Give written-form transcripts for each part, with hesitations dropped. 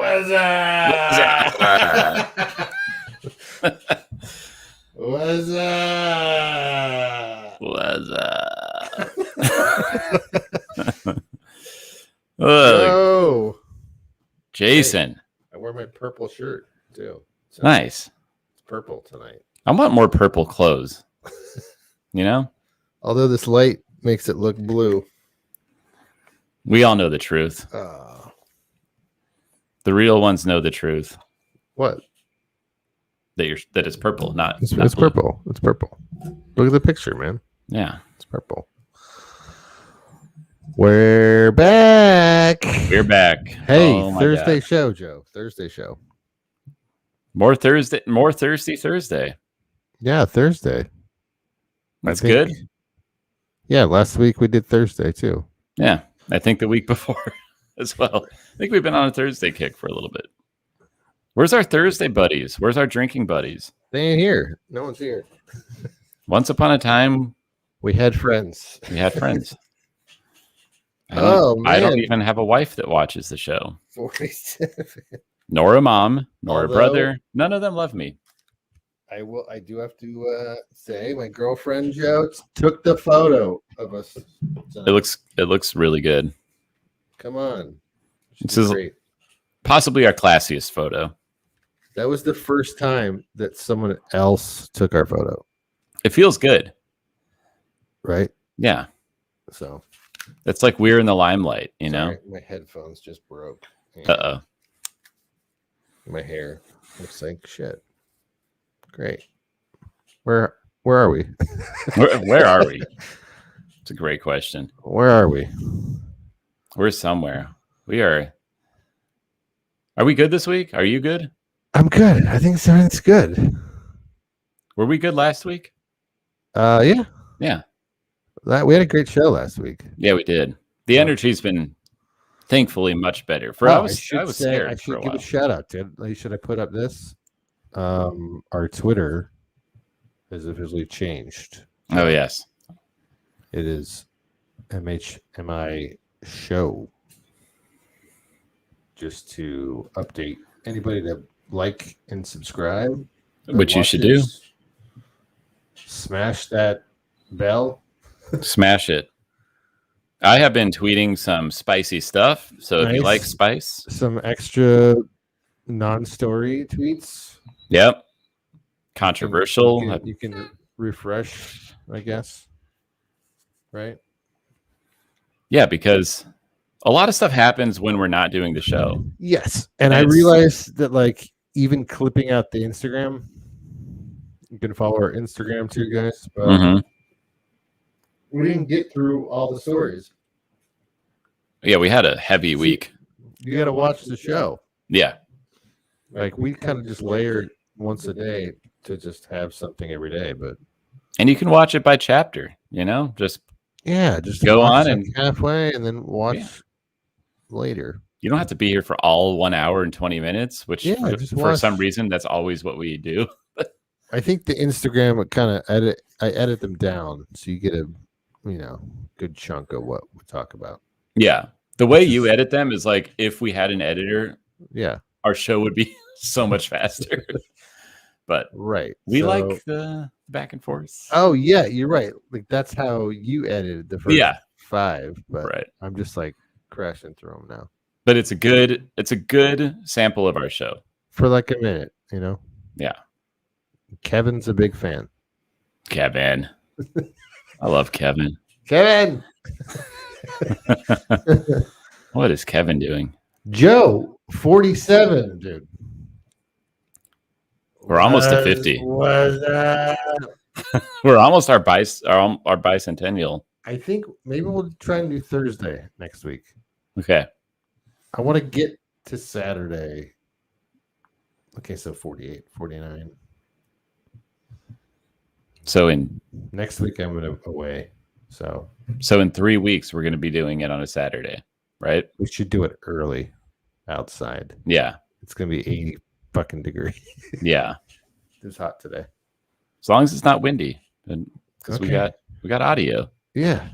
Whazzzzup? Whazzzzup? Whazzzzup? Oh, Jason. hey, I wear my purple shirt too. So Nice. It's purple tonight. I want more purple clothes. You know? Although this light makes it look blue. We all know the truth. The real ones know the truth. What? That it's purple, not It's blue. purple. It's purple. Look at the picture, man. Yeah. It's purple. We're back. We're back. Hey, Oh my Thursday God. show, Joe. Thursday show. More thirsty Thursday. Yeah, Thursday. That's good. Yeah, last week we did Thursday too. Yeah. I think the week before as well. I think we've been on a Thursday kick for a little bit. Where's our Thursday buddies? Where's our drinking buddies? They ain't here. No one's here. Once upon a time, We had friends. we had friends. I don't man. even have a wife that watches the show. 47. Nor a mom, nor Although- a brother. None of them love me. I do have to say my girlfriend Joe took the photo of us. It looks really good. Come on. This She's is- great. Possibly our classiest photo. That was the first time that someone else took our photo, It feels good. right? Yeah. So It's like we're in the limelight, you know? sorry, my headphones just broke. And Uh-oh. my hair looks like shit. Great. Where are we? Where are we? It's a great question. Where are we? We're somewhere. We are. Are we good this week? Are you good? I'm good. I think everything's good. Were we good last week? Yeah. Yeah. We had a great show last week. Yeah, we did. The energy's been thankfully much better. I was scared I for should a give while. a shout out, dude. Should I put up this? Our Twitter has officially changed. Oh, yes. It is MHMI show. Just to update anybody to like and subscribe. Which you should do. Smash that bell. Smash it. I have been tweeting some spicy stuff. So if you Nice. like spice, Some extra non-story tweets. yep. Controversial. You can refresh, I guess. Right? Yeah, because a lot of stuff happens when we're not doing the show. Yes. And I It's- realized that even clipping out the Instagram, you can follow our Instagram too, guys. But Mhm. we didn't get through all the stories. Yeah, we had a heavy week. You got to watch the show. Yeah. We kind of just layered once a day to just have something every day. But And you can watch it by chapter, just yeah, just Go watch on it and- halfway and then watch later. you don't have to be here for all 1 hour and 20 minutes, which Yeah, for, just for some watch. reason, that's always what we do. I think the Instagram kind of I edit them down so you get a good chunk of what we talk about. Yeah. The way you edit them is like if we had an editor, Yeah, our show would be so much faster. But right. we So- like the back and forth. Oh yeah, you're right. That's how you edited the first Yeah. 5, but Right. I'm just crashing through them now But it's a good sample of our show. for a minute. Yeah. Kevin's a big fan. Kevin. I love Kevin. Kevin. What is Kevin doing? Joe, 47, dude. We're almost to 50. Was We're almost our bicentennial. I think maybe we'll try and do Thursday next week. Okay. I want to get to Saturday. Okay, so 48, 49. So in Next week I'm going to away. So in 3 weeks we're going to be doing it on a Saturday, right? we should do it early outside. Yeah. It's going to be 80 fucking degrees. Yeah. It was hot today. As long as it's not windy, because we Okay. got audio. Yeah.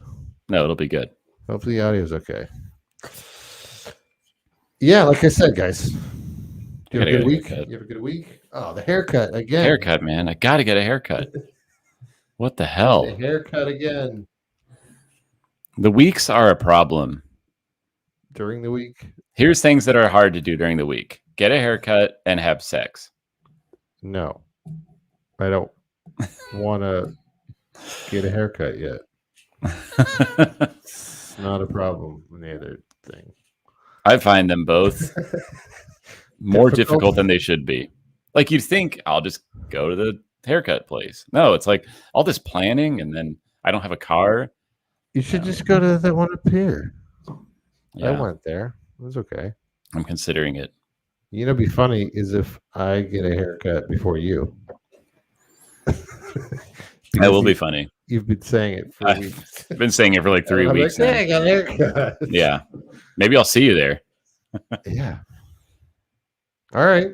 No, it'll be good. Hopefully the audio is okay. Yeah, like I said, guys, You have a Gotta good get a week? haircut. You have a good week? Oh, the haircut again. Haircut, man. I gotta get a haircut. What the The hell? haircut again The weeks are a problem. during the week. Here's things that are hard to do during the week: get a haircut and have sex. No, I don't want to get a haircut yet. It's not a problem with the other thing. I find them both more difficult than they should be. Like you'd think I'll just go to the haircut place. No, it's like all this planning, and then I don't have a car. You should just go to the one up here. Yeah, I went there. It was okay. I'm considering it. You know, it'd be funny is if I get a haircut before you. That will be funny. You've been saying it for weeks. I've been saying it for like 3 I'm weeks. Like, hey, I got a haircut. Yeah, maybe I'll see you there. Yeah. All right.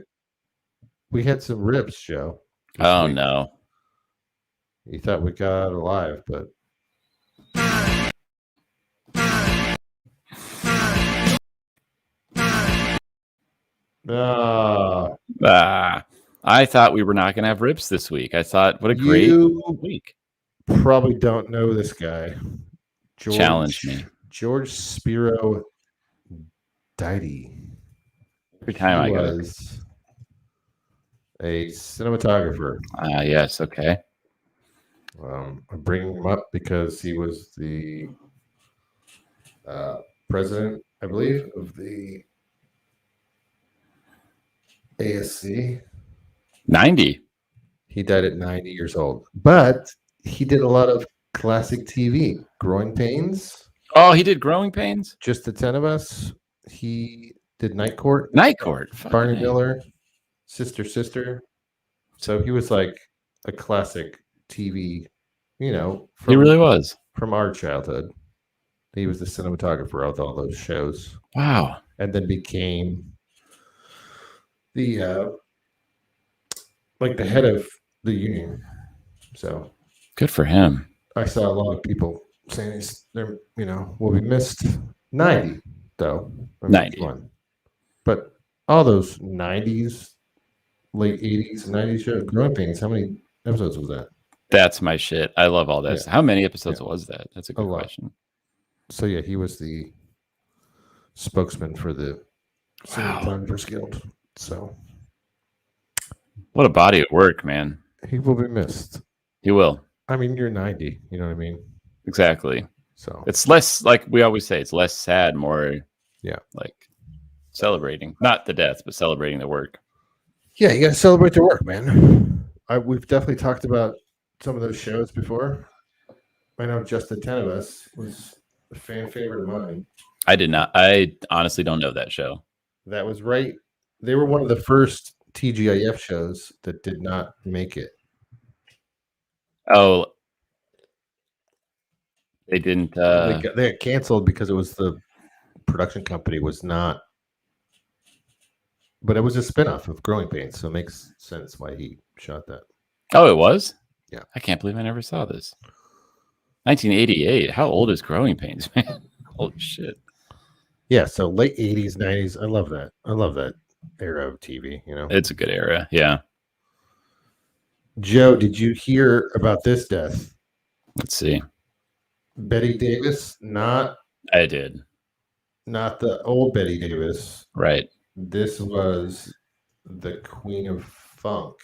We had some ribs, Joe. Oh no. You thought we got out alive, but I thought we were not going to have rips this week. I thought, what a great week. Probably don't know this guy. Challenge me. George Spiro Didi. Every time I was a cinematographer. Yes, okay. I'm bringing him up because he was the president, I believe, of the ASC. 90. He died at 90 years old. But he did a lot of classic TV. Growing Pains. Oh, he did Growing Pains? Just the 10 of Us. He did Night Court. Night Court. Barney Miller. Sister. So he was like a classic TV, you know. He really was. From our childhood. He was the cinematographer of all those shows. Wow. And then became the like the head of the union. So good for him. I saw a lot of people saying they're, you know, will be missed. 90 though. 91. But all those 90s, late 80s, 90s shows, Growing Pains, how many episodes was that? That's my shit. I love all this. Yeah. How many episodes was that? That's a good question. So yeah, he was the spokesman for the Cinematographers Guild. So what a body of work, man. He will be missed. He will. I mean, you're 90. You know what I mean? Exactly. So it's less, like we always say, it's less sad, more like celebrating. Not the death, but celebrating the work. Yeah, you got to celebrate the work, man. We've definitely talked about some of those shows before. I know Just the 10 of Us was a fan favorite of mine. I did not. I honestly don't know that show. That was right. They were one of the first TGIF shows that did not make it. Oh, they didn't. They got canceled because it was the production company was not. But it was a spinoff of Growing Pains, so it makes sense why he shot that. Oh, it was? Yeah. I can't believe I never saw this. 1988. How old is Growing Pains, man? Holy shit. Yeah, so late 80s, 90s. I love that. I love that era of TV, you know. It's a good era, yeah. Joe, did you hear about this death? Let's see. Betty Davis, I did. Not the old Betty Davis. Right. This was the Queen of Funk.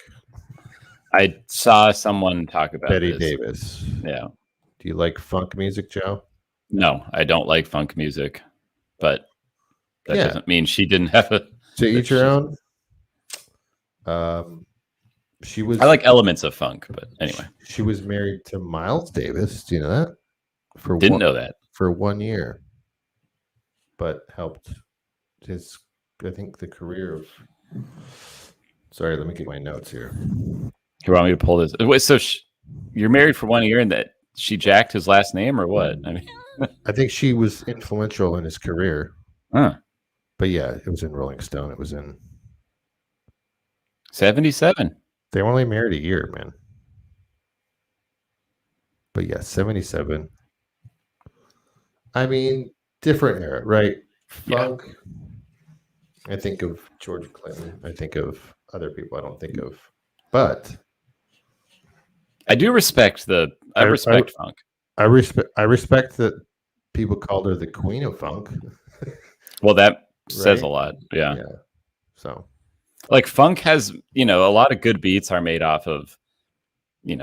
I saw someone talk about Betty Davis. Yeah. Do you like funk music, Joe? No, I don't like funk music, but that doesn't mean she didn't have a. To each your own. She was. I like elements of funk, but anyway. She was married to Miles Davis. Do you know that? Didn't know that. For 1 year, but helped his. I think the career of. Sorry, let me get my notes here. You want me to pull this? Wait, so you're married for 1 year, and that she jacked his last name, or what? I mean, I think she was influential in his career. Huh. But yeah, it was in Rolling Stone. It was in 77. They were only married a year, man. But yeah, 77. I mean, different era, right? Funk. I think of George Clinton. I think of other people I don't think of. But I do respect I respect funk. I respect that people called her the Queen of Funk. Well, that says Right? a lot. Yeah. Yeah. So Like funk has, a lot of good beats are made off of,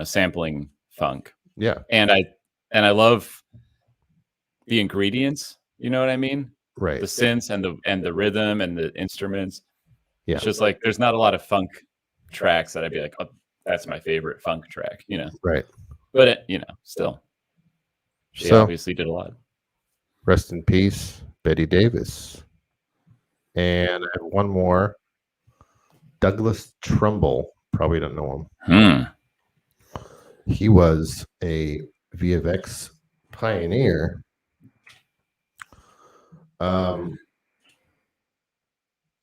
sampling funk. yeah. And I love the ingredients, you know what I mean? Right. The synths and the rhythm and the instruments. Yeah. It's just like there's not a lot of funk tracks that I'd be like, oh, that's my favorite funk track, Right. But still, she obviously did a lot. Rest in peace, Betty Davis. And I have one more. Douglas Trumbull. Probably don't know him. He was a VFX pioneer.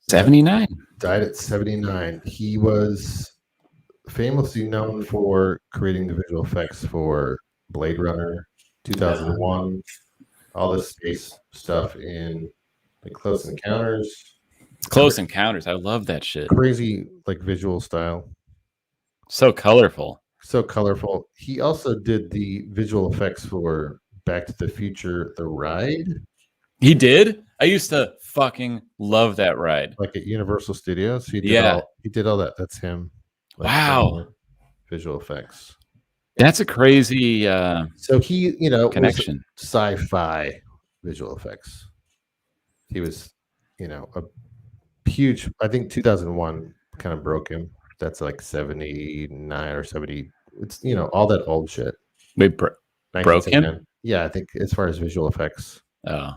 79. Died at 79. He was famously known for creating the visual effects for Blade Runner, 2001, all the space stuff in the Close Encounters. Close Encounters. I love that shit. Crazy like visual style. So colorful. So colorful. He also did the visual effects for Back to the Future, the ride. He did? I used to fucking love that ride. Like at Universal Studios. He did all that. That's him. Like, wow. Visual effects. That's a crazy so he, connection. Sci-fi visual effects. He was, a huge, I think 2001 kind of broke him. That's like 79 or 70. It's, all that old shit. We broke him? Yeah, I think as far as visual effects. Oh.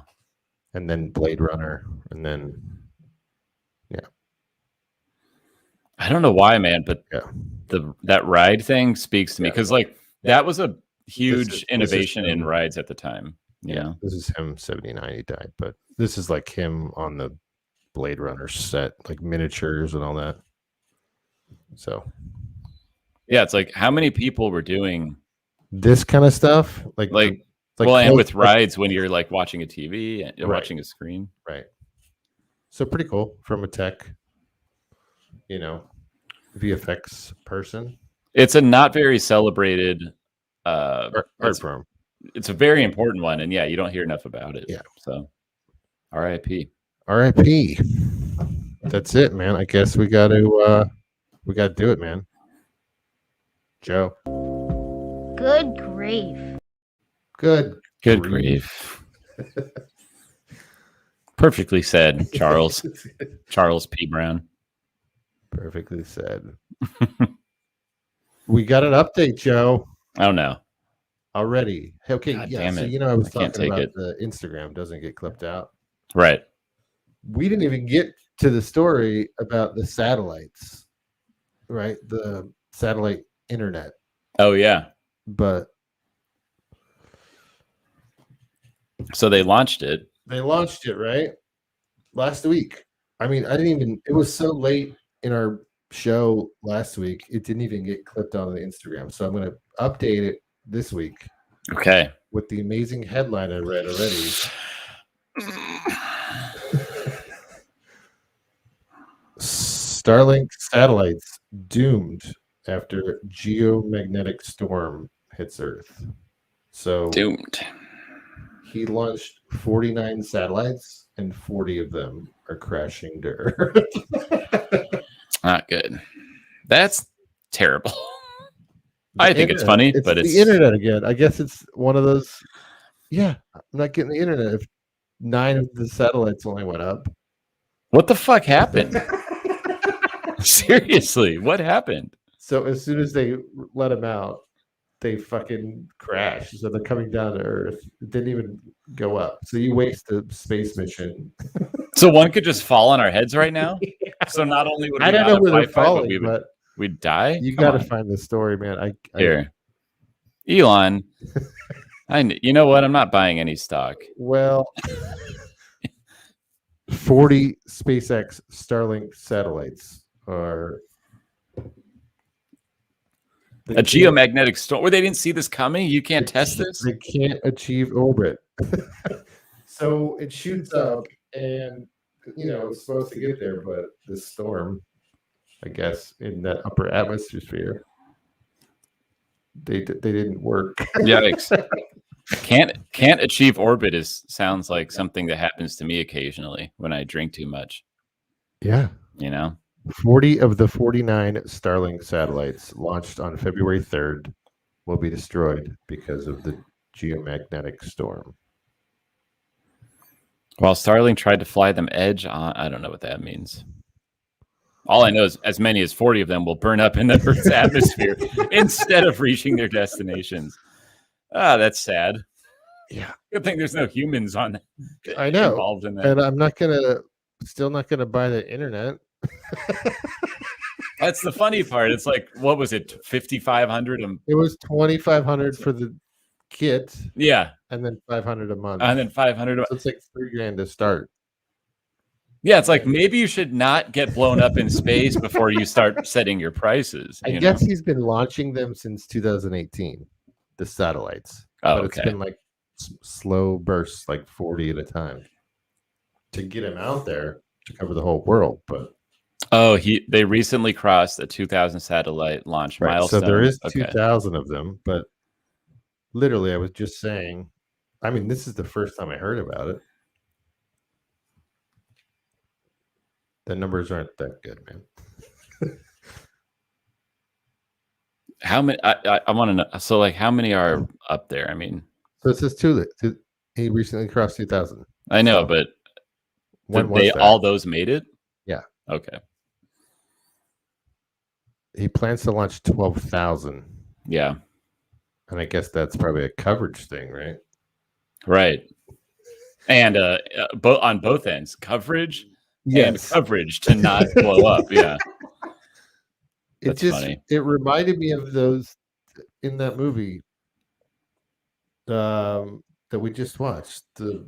And then Blade Runner. And then, yeah. I don't know why, man, but that ride thing speaks to me because, that was a huge innovation in rides at the time. Yeah. This is him, 79. He died. But this is like him on the Blade Runner set, like miniatures and all that. So, yeah, it's like how many people were doing this kind of stuff, and with rides when you're like watching a TV and watching a screen, right? So pretty cool from a tech, VFX person. It's a not very celebrated art form. It's a very important one, and you don't hear enough about it. Yeah. So, R.I.P. R.I.P. That's it, man. I guess we got to do it, man. Joe. Good grief. Good grief. Perfectly said, Charles. Charles P. Brown. Perfectly said. We got an update, Joe. Oh no. Already. Okay, God yeah. damn So it. I was I can't talking take about it. the Instagram doesn't get clipped out. Right. We didn't even get to the story about the satellites, right? The satellite internet. Oh yeah. But so they launched it. They launched it, right? Last week. I mean, it was so late in our show last week, it didn't even get clipped on the Instagram. So I'm going to update it this week. Okay. With the amazing headline I read already. Starlink satellites doomed after geomagnetic storm hits Earth. So doomed. He launched 49 satellites, and 40 of them are crashing to Earth. Not good. That's terrible. I think it's funny, but it's the internet again. I guess it's one of those. Yeah, I'm not getting the internet if 9 of the satellites only went up. What the fuck happened? Seriously, what happened? So as soon as they let them out, they fucking crashed. So they're coming down to Earth. It didn't even go up. So you waste a space mission. So one could just fall on our heads right now. Yeah. So not only would we I don't know where they're falling, but we'd die. You got to find the story, man. Here, Elon. You know what? I'm not buying any stock. Well, 40 SpaceX Starlink satellites are. A geomagnetic storm where they didn't see this coming. You can't test this. They can't achieve orbit. So it shoots up and it's supposed to get there, but this storm, I guess, in that upper atmosphere, they didn't work. Yikes. Can't achieve orbit sounds like something that happens to me occasionally when I drink too much. Yeah. 40 of the 49 Starlink satellites launched on February 3rd will be destroyed because of the geomagnetic storm. While Starlink tried to fly them edge on, I don't know what that means. All I know is as many as 40 of them will burn up in the Earth's atmosphere instead of reaching their destinations. That's sad. Yeah. Good thing there's no humans on. I know. Involved in that. And I'm still not gonna buy the internet. That's the funny part. It's like, what was it, 5,500? It was 2,500 for the kit. Yeah, and then 500 a month, and then 500. So it's like $3,000 to start. Yeah, it's like maybe you should not get blown up in space before you start setting your prices. I guess he's been launching them since 2018, the satellites. Oh, but it's been like slow bursts, like 40 at a time, to get him out there to cover the whole world. But they recently crossed a 2,000 satellite launch milestone. So there is 2,000 of them, but literally, I was just saying. I mean, this is the first time I heard about it. The numbers aren't that good, man. How many? I want to know. So, like, how many are up there? I mean, so it says two. He recently crossed 2,000. I know, but all those made it? Yeah. Okay. He plans to launch 12,000. Yeah. And I guess that's probably a coverage thing, right? Right. And on both ends, coverage and coverage to not blow up. Yeah. That's funny. It reminded me of those in that movie that we just watched. The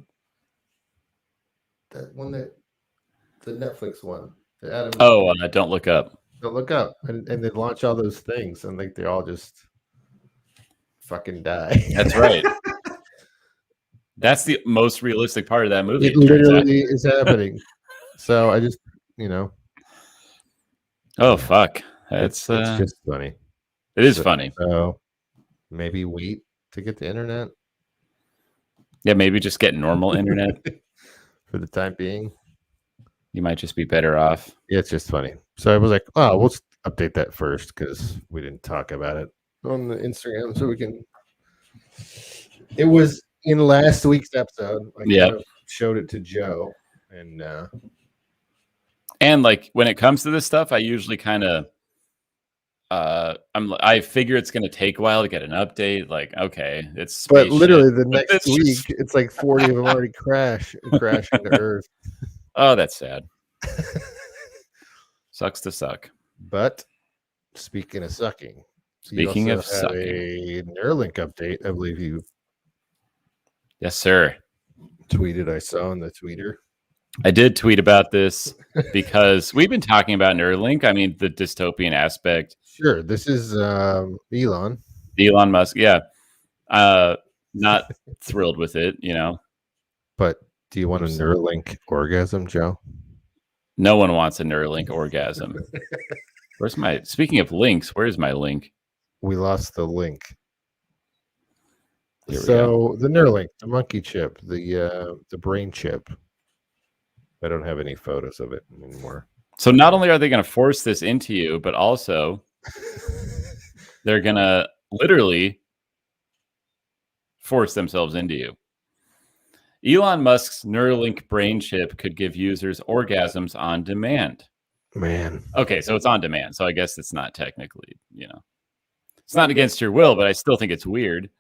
Netflix one. Don't Look Up. Don't Look Up. And they launch all those things and they all just fucking die. That's right. That's the most realistic part of that movie. It literally is happening. So I just, Oh, fuck. It's just funny. It is funny. So maybe wait to get the internet. Yeah, maybe just get normal internet. For the time being. You might just be better off. Yeah, it's just funny. So I was like, oh, we'll update that first because we didn't talk about it on the Instagram. So we can. It was in last week's episode. I kind of showed it to Joe. And like when it comes to this stuff, I usually kind of I figure it's going to take a while to get an update. Like, okay, it's but literally the next week, it's like 40 of them already crash into Earth. Oh, that's sad. Sucks to suck. But speaking of sucking, a Neuralink update. I believe you. Yes, sir. Tweeted. I saw in the tweeter. I did tweet about this because we've been talking about Neuralink. I mean, the dystopian aspect. Sure. This is Elon Musk. Yeah. Not thrilled with it, But do you want a Neuralink orgasm, Joe? No one wants a Neuralink orgasm. Speaking of links, where's my link? We lost the link. So the Neuralink, the monkey chip, the brain chip. I don't have any photos of it anymore. So not only are they going to force this into you, but also they're going to literally force themselves into you. Elon Musk's Neuralink brain chip could give users orgasms on demand. Man. Okay, so it's on demand. So I guess it's not technically, it's not against your will, but I still think it's weird.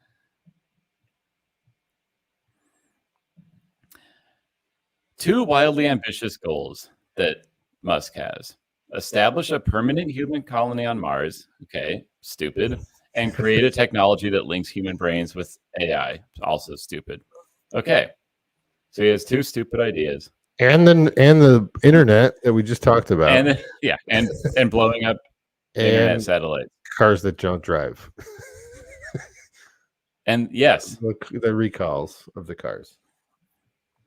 Two wildly ambitious goals that Musk has. Establish a permanent human colony on Mars. Okay, stupid. And create a technology that links human brains with AI. Also stupid. Okay. So he has two stupid ideas. And the internet that we just talk't about. And blowing up internet satellites. Cars that don't drive. And yes. The recalls of the cars.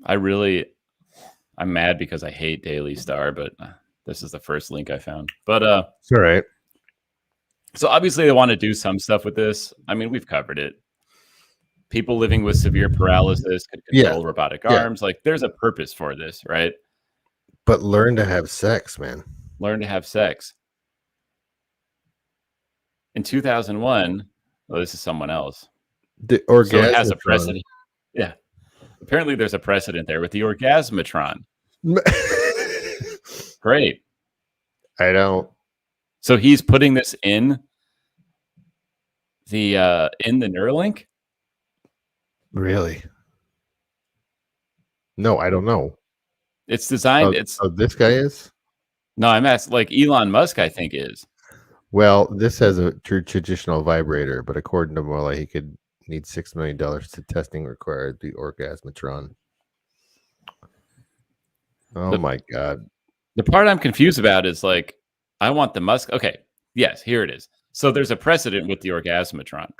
I really I'm mad because I hate Daily Star, but this is the first link I found. But It's all right. so obviously they want to do some stuff with this. I mean, we've covered it. People living with severe paralysis could control robotic arms. Like, there's a purpose for this, right? But learn to have sex, man. Learn to have sex. In 2001, well, this is someone else. The So it orgasm has a precedent. Yeah. Apparently there's a precedent there with the Orgasmatron. Great. I don't. So he's putting this in the Neuralink? Really? No, I don't know. It's designed. This guy is? No, I'm asking, like, Elon Musk, I think, is. Well, this has a traditional vibrator, but according to Mola, he could need $6 million to testing required the Orgasmatron. Oh my God. The part I'm confused about is, like, I want the Musk. Okay, yes, here it is. So there's a precedent with the Orgasmatron.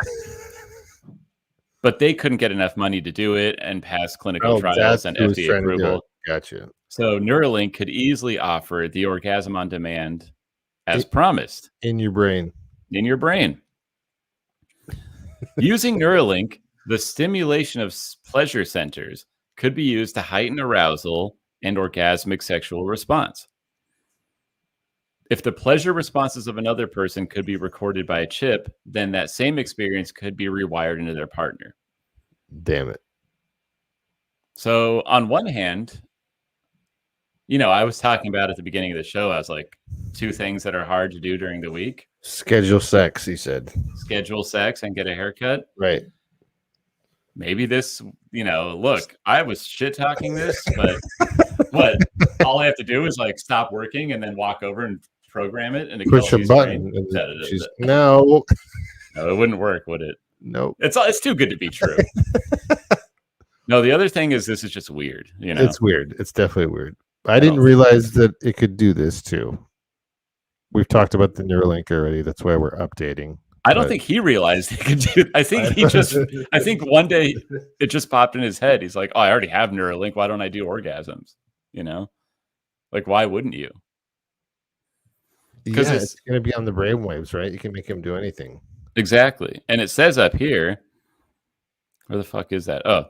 But they couldn't get enough money to do it and pass clinical trials and FDA approval. Gotcha. So Neuralink could easily offer the orgasm on demand as promised. In your brain. In your brain. Using Neuralink, the stimulation of pleasure centers could be used to heighten arousal and orgasmic sexual response. If the pleasure responses of another person could be recorded by a chip, then that same experience could be rewired into their partner. Damn it. So on one hand, you know, I was talking about at the beginning of the show, I was like, 2 things that are hard to do during the week. Schedule sex, he said. Schedule sex and get a haircut. Right. Maybe this, you know, look, I was shit talking this, but what? All I have to do is like stop working and then walk over and program it and it push a button. No. No, it wouldn't work, would it? Nope. It's too good to be true. No, the other thing is this is just weird. You know, it's weird. It's definitely weird. I didn't realize that it could do this too. We've talked about the Neuralink already. That's why we're updating. I don't think he realized he could do. I think one day it just popped in his head. He's like, "Oh, I already have Neuralink. Why don't I do orgasms?" You know, like, why wouldn't you? Because it's going to be on the brainwaves, right? You can make him do anything. Exactly. And it says up here, where the fuck is that? Oh,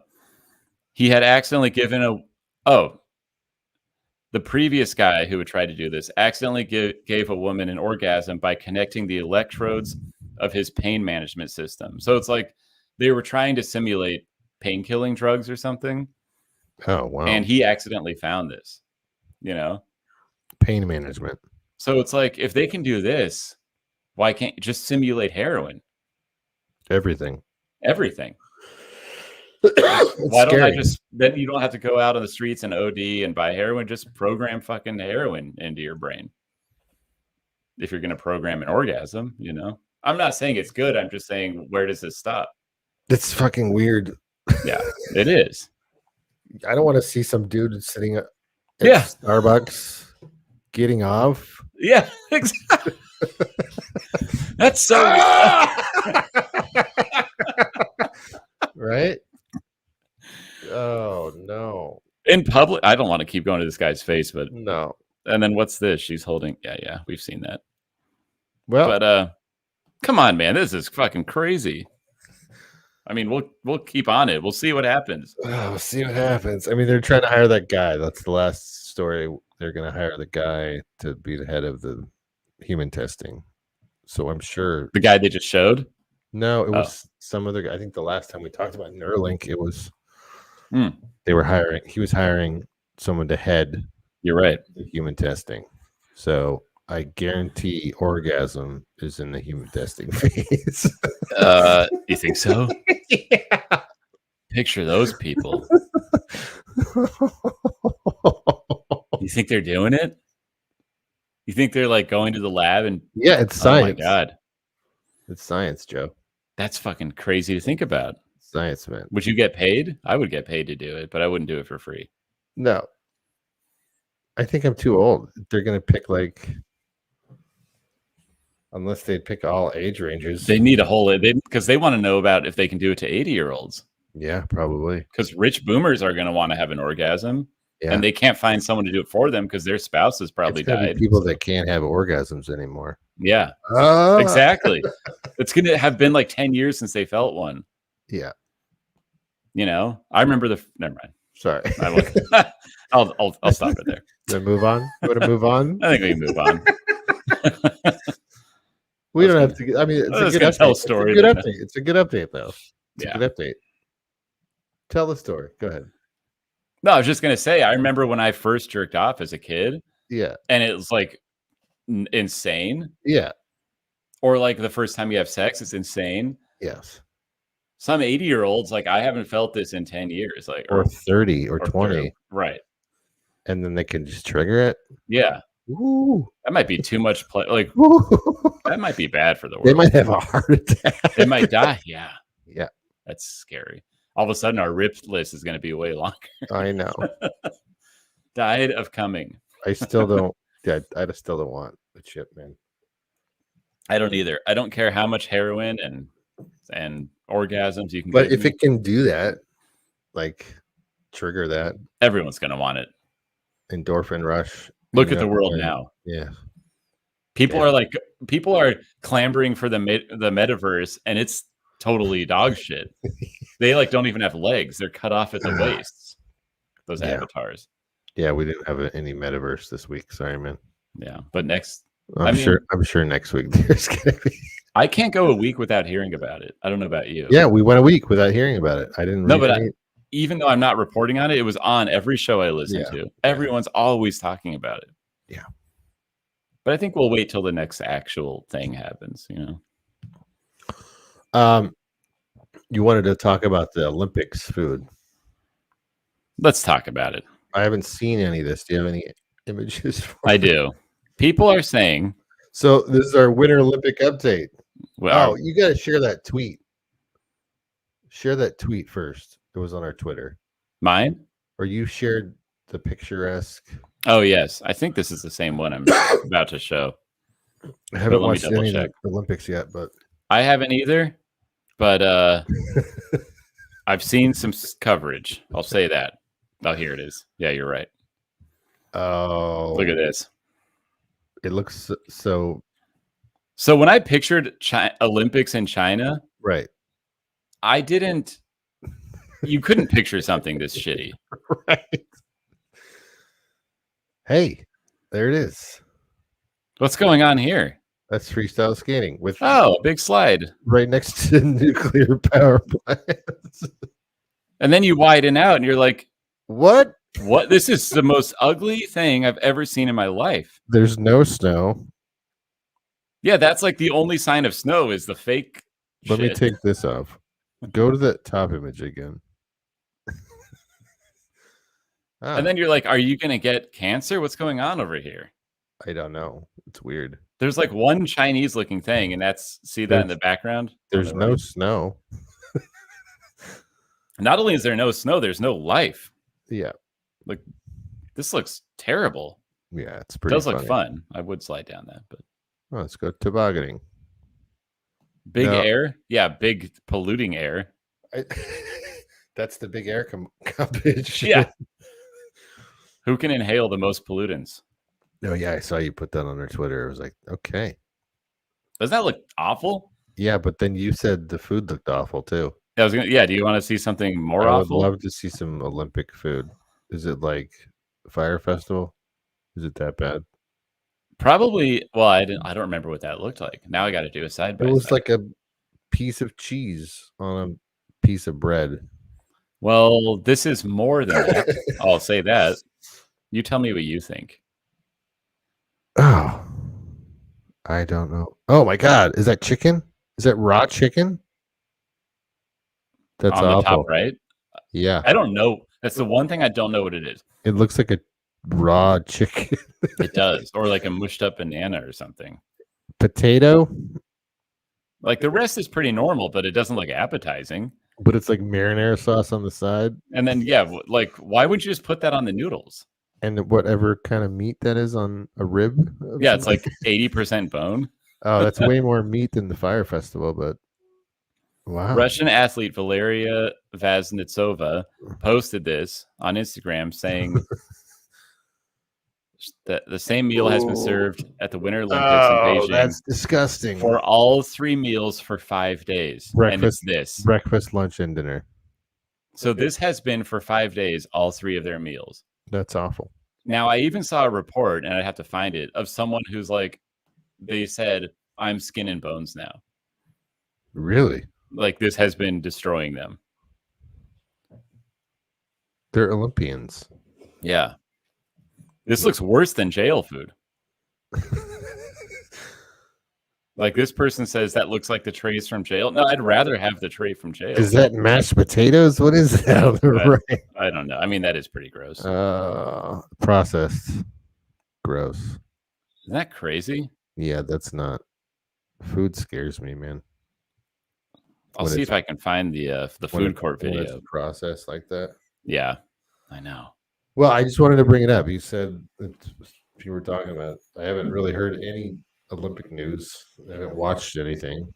he had accidentally given the previous guy who would try to do this accidentally gave a woman an orgasm by connecting the electrodes of his pain management system. So it's like they were trying to simulate pain-killing drugs or something. Oh, wow. And he accidentally found this, you know? Pain management. So it's like, if they can do this, why can't you just simulate heroin? Everything. Why don't I just, then you don't have to go out on the streets and OD and buy heroin, just program fucking heroin into your brain. If you're going to program an orgasm, you know, I'm not saying it's good. I'm just saying, where does this stop? It's fucking weird. Yeah, it is. I don't want to see some dude sitting at Starbucks getting off. Yeah, exactly. That's so right. Oh no! In public, I don't want to keep going to this guy's face, but no. And then what's this? She's holding. Yeah, we've seen that. Well, but come on, man, this is fucking crazy. I mean, we'll keep on it. We'll see what happens. Oh, we'll see what happens. I mean, they're trying to hire that guy. That's the last story. They're going to hire the guy to be the head of the human testing. So I'm sure the guy they just showed. No, it was some other guy. I think the last time we talked about Neuralink, it was they were hiring. He was hiring someone to head. You're right. The human testing. So I guarantee orgasm is in the human testing phase. You think so? Yeah. Picture those people. You think they're doing it? You think they're like going to the lab and it's science. Oh my God. It's science, Joe. That's fucking crazy to think about. Science, man. Would you get paid? I would get paid to do it, but I wouldn't do it for free. No. I think I'm too old. They're going to pick unless they pick all age ranges. They need a whole, because they want to know about if they can do it to 80-year-olds. Yeah, probably. Because rich boomers are going to want to have an orgasm. Yeah. and they can't find someone to do it for them because their spouse has probably It's gonna died. be people that can't have orgasms anymore. Yeah, Oh, exactly. It's going to have been like 10 years since they felt one. Yeah. You know, I remember never mind. Sorry. I won't. I'll stop it there. Then move on. Want to move on? I think we can move on. We don't have to. I mean, it's I was a good gonna update. tell a It's a story good then. update. It's a good update, though. It's Yeah. a good update. Tell the story. Go ahead. No, I was just going to say, I remember when I first jerked off as a kid, Yeah. and it was like insane. Yeah. Or like the first time you have sex, it's insane. Yes. Some 80-year-olds, like, I haven't felt this in 10 years. Like, Or 30 or 20. 30. Right. And then they can just trigger it. Yeah. Ooh. That might be too much play. Like, that might be bad for the world. They might have a heart attack. They might die. Yeah. Yeah. That's scary. All of a sudden, our RIP list is going to be way longer. I know. Died of coming. I still don't. Yeah, I just still don't want the chip, man. I don't either. I don't care how much heroin and orgasms you can But give if me. it can do that, like trigger that Everyone's going to want it. endorphin rush. Look at the world now. Yeah. People are clambering for the metaverse, and it's totally dog shit. They like don't even have legs; they're cut off at the waists. Those avatars. Yeah, we didn't have any metaverse this week. Sorry, man. Yeah, but next, I'm sure next week there's gonna be. I can't go a week without hearing about it. I don't know about you. Yeah, we went a week without hearing about it. I didn't. No, but even though I'm not reporting on it, it was on every show I listened to. Everyone's always talking about it. Yeah. But I think we'll wait till the next actual thing happens, you know. You wanted to talk about the Olympics food. Let's talk about it. I haven't seen any of this. Do you have any images? I do. People are saying. So this is our Winter Olympic update. Well, you got to share that tweet. Share that tweet first. It was on our Twitter. Mine? Or you shared the picturesque. Oh, yes. I think this is the same one I'm about to show. I haven't watched any of the Olympics yet, but I haven't either. But I've seen some coverage. I'll say that. Oh, here it is. Yeah, you're right. Oh, look at this. It looks so. So when I pictured Olympics in China, right? I didn't. You couldn't picture something this shitty, right? Hey, there it is. What's going on here? That's freestyle skating with a big slide right next to nuclear power plants. And then you widen out, and you're like, "What? What? This is the most ugly thing I've ever seen in my life." There's no snow. Yeah, that's like the only sign of snow is the fake. Let me take this off. Go to the top image again. And then you're like, are you going to get cancer? What's going on over here? I don't know. It's weird. There's like one Chinese looking thing, and see that in the background? There's no snow. Not only is there no snow, there's no life. Yeah. Like, this looks terrible. Yeah, it's pretty. It does look fun. I would slide down that, but let's go tobogganing. Big air, yeah, big polluting air. That's the big air competition. Yeah. Who can inhale the most pollutants? Oh yeah, I saw you put that on their Twitter. I was like, okay. Doesn't that look awful? Yeah, but then you said the food looked awful too. Do you want to see something more awful? I would love to see some Olympic food. Is it like Fire Festival? Is it that bad? Probably. Well, I don't remember what that looked like. Now I got to do a side by side. It was like a piece of cheese on a piece of bread. Well, this is more than that. I'll say that. You tell me what you think. Oh, I don't know. Oh my God, is that chicken? Is that raw chicken? That's on awful. The top right. Yeah, I don't know. That's the one thing I don't know what it is. It looks like a raw chicken. It does, or like a mushed up banana or something. Potato. Like the rest is pretty normal, but it doesn't look appetizing. But it's like marinara sauce on the side. And then, like, why would you just put that on the noodles? And whatever kind of meat that is on a rib. Yeah, it's like 80% bone. Oh, that's way more meat than the Fire Festival, but Wow. Russian athlete Valeria Vaznitsova posted this on Instagram saying that the same meal has been served at the Winter Olympics in Beijing that's disgusting. for all 3 meals for 5 days. Breakfast, and it's this. breakfast, lunch, and dinner. So this has been for 5 days, all 3 of their meals. That's awful. Now, I even saw a report, and I have to find it, of someone who's like, they said, I'm skin and bones now. Really? Like, this has been destroying them. They're Olympians. Yeah. This looks worse than jail food. Like, this person says that looks like the trays from jail. No, I'd rather have the tray from jail. Is that mashed potatoes? What is that on the right? I don't know. I mean, that is pretty gross. Processed. Gross. Isn't that crazy? Yeah, that's not. Food scares me, man. I'll see if I can find the food court video. Processed like that. Yeah, I know. Well, I just wanted to bring it up. You said that you were talking about. I haven't really heard any Olympic news. I haven't watched anything.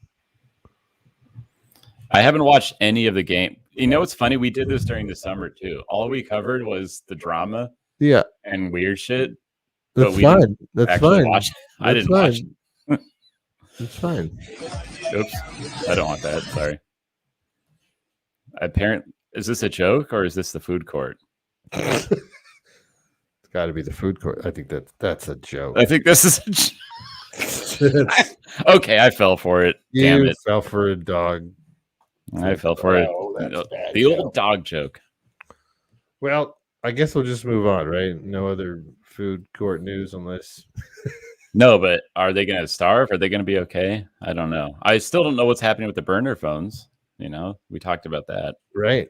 I haven't watched any of the game. You know what's funny? We did this during the summer too. All we covered was the drama, yeah, and weird shit. That's fine. That's fine. I didn't watch. It's fine. Oops, I don't want that. Sorry. Is this a joke or is this the food court? It's got to be the food court. I think that's a joke. I think this is a joke. Okay, I fell for it. Damn it. Fell for a dog. I fell for it. The old dog joke. Well, I guess we'll just move on, right? No other food court news unless. No, but are they going to starve? Are they going to be okay? I don't know. I still don't know what's happening with the burner phones. You know, we talked about that. Right.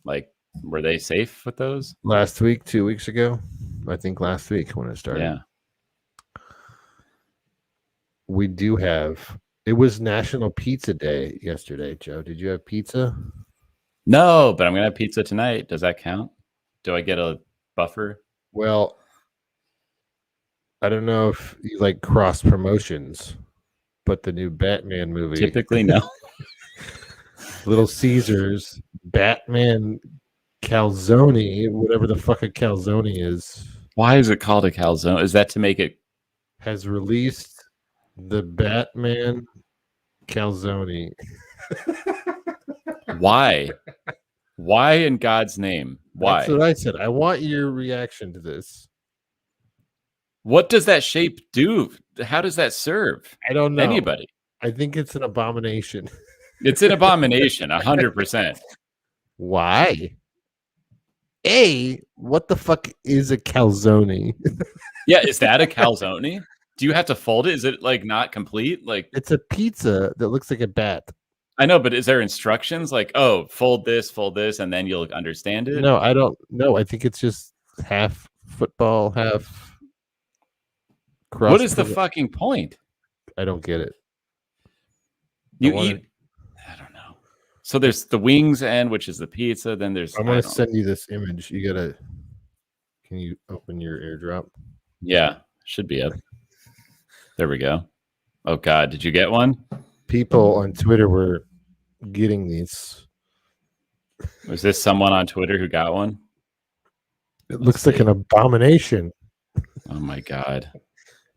Like, were they safe with those? Last week, 2 weeks ago? I think last week when it started. Yeah. We do have. It was National Pizza Day yesterday, Joe. Did you have pizza? No, but I'm going to have pizza tonight. Does that count? Do I get a buffer? Well, I don't know if you like cross promotions, but the new Batman movie. Typically, no. Little Caesars, Batman Calzone, whatever the fuck a calzone is. Why is it called a calzone? Is that to make it? Has released the Batman Calzone. Why? Why in God's name? Why? That's what I said. I want your reaction to this. What does that shape do? How does that serve? I don't know. Anybody. I think it's an abomination. It's an abomination, 100%. Why? What the fuck is a calzone? Yeah, is that a calzone? Do you have to fold it? Is it like not complete? Like it's a pizza that looks like a bat. I know, but is there instructions like, oh, fold this, and then you'll understand it? No, I don't know. I think it's just half football, half cross. What is the fucking point? I don't get it. I don't know. So there's the wings end, which is the pizza. Then there's. I'm going to send you this image. Can you open your AirDrop? Yeah, should be up. There we go. Oh God, did you get one? People on Twitter were getting these. Was this someone on Twitter who got one? It looks like an abomination. Oh my God.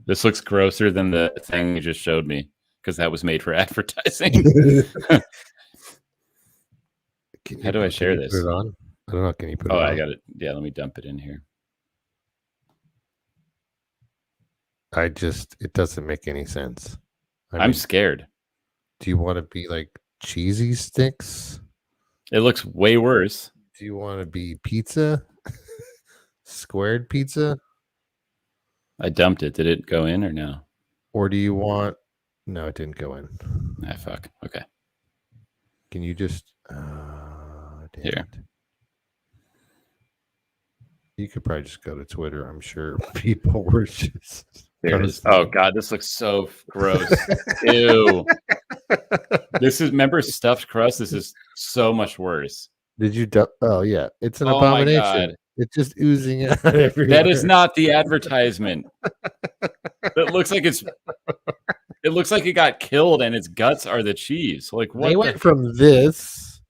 This looks grosser than the thing you just showed me because that was made for advertising. How do I share this? Put it on? I don't know. Can you put it on? Oh, I got it. Yeah, let me dump it in here. It doesn't make any sense. I'm scared. Do you want to be like cheesy sticks? It looks way worse. Do you want to be pizza? Squared pizza? I dumped it. Did it go in or no? Or do you want... No, it didn't go in. Ah, fuck. Okay. Can you just... Here. You could probably just go to Twitter. I'm sure people were just... There it is. Oh, God, this looks so gross. Ew. Remember stuffed crust? This is so much worse. Did you... Oh, yeah. It's an abomination. It's just oozing out everywhere. That is not the advertisement. That looks like it's It looks like it got killed and its guts are the cheese. Like what? They went from this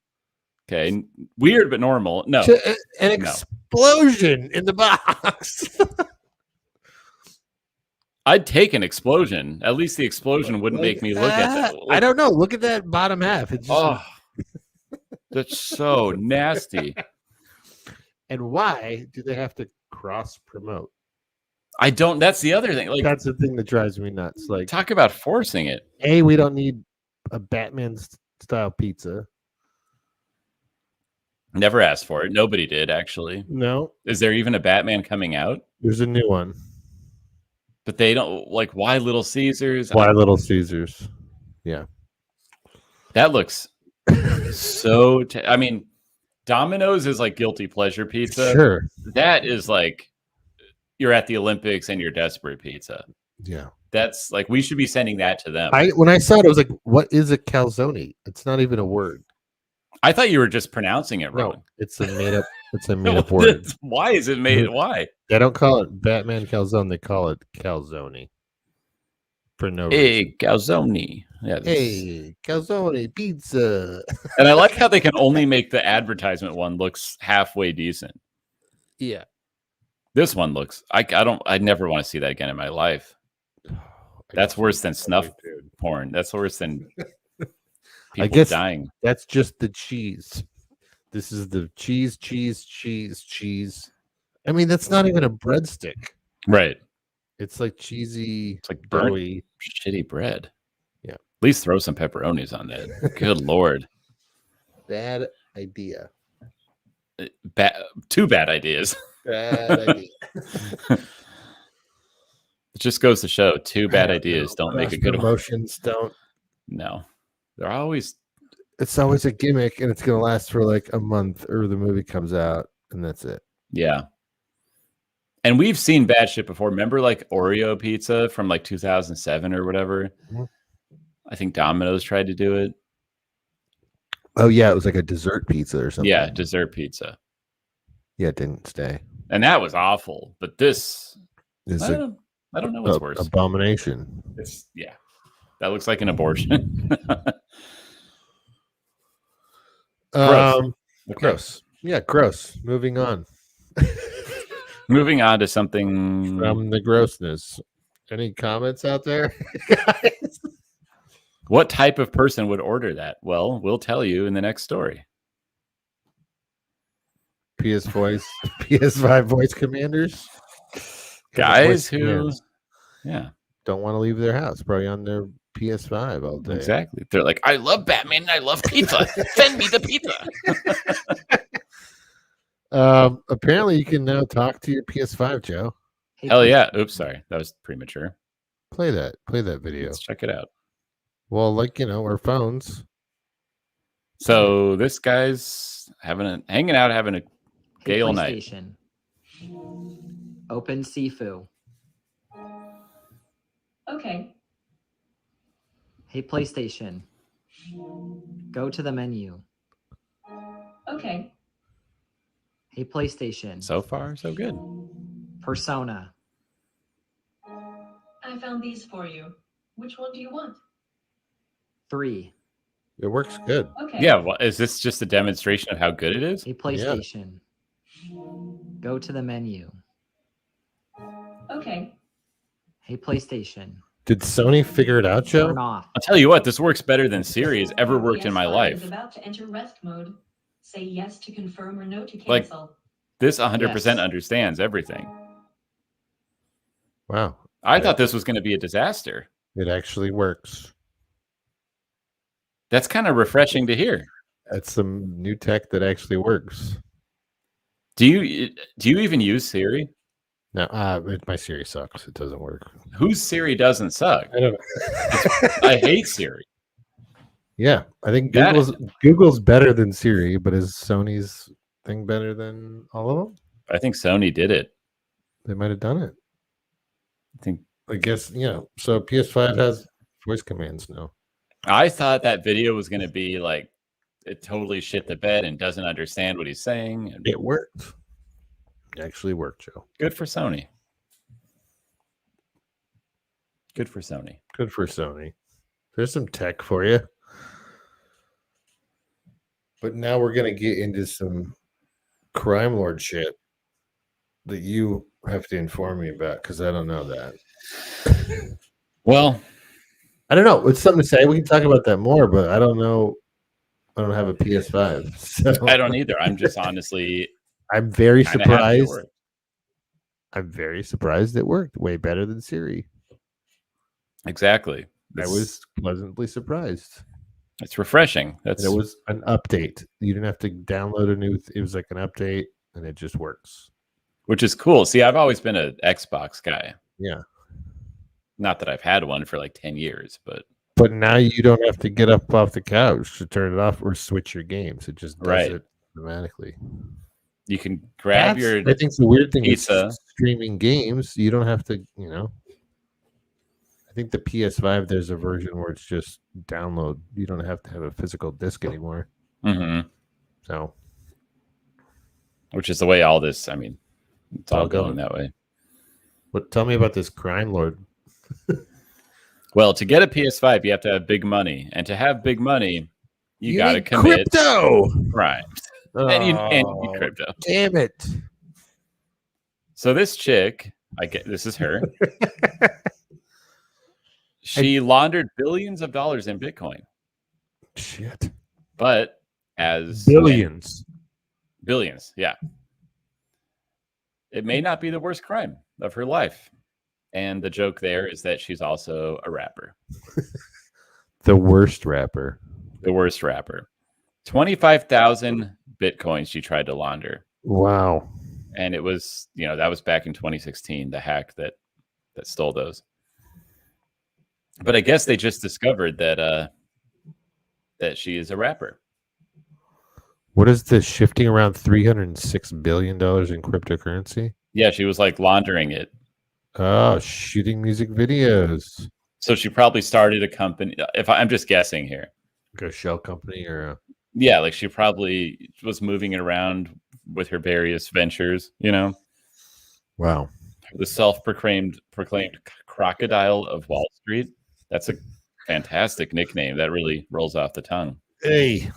Okay, weird but normal. No, to an No. explosion in the box. I'd take an explosion. At least the explosion wouldn't make me look at that. I don't know. Look at that bottom half. It's just, Oh, that's so nasty. and why do they have to cross promote? I don't. That's the other thing. Like, That's the thing that drives me nuts. Like, talk about forcing it. we don't need a Batman style pizza. Never asked for it. Nobody did, actually. No, Is there even a Batman coming out? there's a new one. But they don't like. Why Little Caesars? Why Little Caesars? That looks so. I mean, Domino's is like guilty pleasure pizza. Sure. That is like you're at the Olympics and you're desperate pizza. Yeah. That's like we should be sending that to them. When I saw it, I was like, "What is a calzone?" It's not even a word. I thought you were just pronouncing it wrong. No, it's a made up. It's a made up word. Why is it made? Why? They don't call it Batman Calzone. They call it calzone. For no reason. Hey, calzone. Yeah. Hey, calzone pizza. And I like how they can only make the advertisement one looks halfway decent. Yeah. This one looks. I never want to see that again in my life. That's worse than snuff porn. That's worse than people dying. That's just the cheese. This is the cheese. I mean, that's not even a breadstick. Right. It's like cheesy. It's like burnt, doughy, shitty bread. Yeah. At least throw some pepperonis on that. Good Lord. Bad idea. Two bad ideas. Bad idea. It just goes to show two bad ideas don't make a good one. Emotions don't. No. They're always. It's always a gimmick, and it's going to last for like a month, or the movie comes out, and that's it. Yeah. And we've seen bad shit before. Remember like Oreo pizza from like 2007 or whatever? Mm-hmm. I think Domino's tried to do it. Oh, yeah. It was like a dessert pizza or something. Yeah, dessert pizza. Yeah, it didn't stay. And that was awful. But this, It's I don't know what's worse. Abomination. Yeah. That looks like an abortion. Gross. Okay. Gross. Yeah, gross. Moving on. Moving on to something From the grossness. Any comments out there? What type of person would order that? Well, we'll tell you in the next story. PS5 voice commanders. Guys who don't want to leave their house, probably on their PS5 all day. Exactly. They're like, I love Batman and I love pizza. Send me the pizza. Apparently you can now talk to your PS5, Joe. Hell yeah. Oops, sorry. That was premature. Play that video. Let's check it out. Well, like, our phones. So this guy's hanging out, having a gale night. Open Sifu. Okay. Hey, PlayStation. Go to the menu. Okay. Hey, PlayStation. So far, so good. Persona. I found these for you. Which one do you want? 3. It works good. Okay. Yeah. Well, is this just a demonstration of how good it is? Hey, PlayStation. Go to the menu. Okay. Hey, PlayStation. Did Sony figure it out, Joe? Turn off. I'll tell you what, this works better than Siri has ever worked in my PS5 life. is about to enter rest mode. Say yes to confirm or no to Like, cancel. This 100% Yes. understands everything. Wow. I thought this was going to be a disaster. It actually works. That's kind of refreshing to hear. That's some new tech that actually works. Do you even use Siri? No, my Siri sucks. It doesn't work. Whose Siri doesn't suck? I don't know. I hate Siri. Yeah, I think That- Google's better than Siri, but is Sony's thing better than all of them? I think Sony did it. They might have done it. I guess, so PS5 has voice commands now. I thought that video was going to be like it totally shit the bed and doesn't understand what he's saying. And It worked. It actually worked, Joe. good for Sony. Good for Sony. Good for Sony. There's some tech for you. But now we're going to get into some crime lord shit that you have to inform me about because I don't know that. Well, I don't know. It's something to say. We can talk about that more, but I don't know. I don't have a PS5. So I don't either. I'm just honestly I'm very kinda happy it surprised. worked. I'm very surprised it worked way better than Siri. Exactly. I was pleasantly surprised. It's refreshing. And it was an update. You didn't have to download a new. It was like an update, and it just works. Which is cool. See, I've always been an Xbox guy. Yeah. Not that I've had one for like 10 years, but now you don't have to get up off the couch to turn it off or switch your games. It just does it automatically. You can grab your I think the weird thing pizza. is streaming games. You don't have to, I think the PS5, there's a version where it's just download. You don't have to have a physical disc anymore. Mm-hmm. So, which is the way all this, I mean, it's all going that way. But tell me about this crime lord. Well, to get a PS5, you have to have big money. And to have big money, you got to commit crypto crimes. And you need crypto. Damn it. So this chick, this is her. She laundered billions of dollars in Bitcoin. Shit. But as billions, yeah. It may not be the worst crime of her life. And the joke there is that she's also a rapper. The worst rapper. The worst rapper. 25,000 Bitcoins she tried to launder. Wow. And it was, that was back in 2016, the hack that stole those. But I guess they just discovered that she is a rapper. What is this? Shifting around $306 billion in cryptocurrency? Yeah, she was like laundering it. Oh, shooting music videos. So she probably started a company. If I'm just guessing here, like a shell company or yeah, like she probably was moving it around with her various ventures. Wow. The self-proclaimed crocodile of Wall Street. That's a fantastic nickname. That really rolls off the tongue. Hey.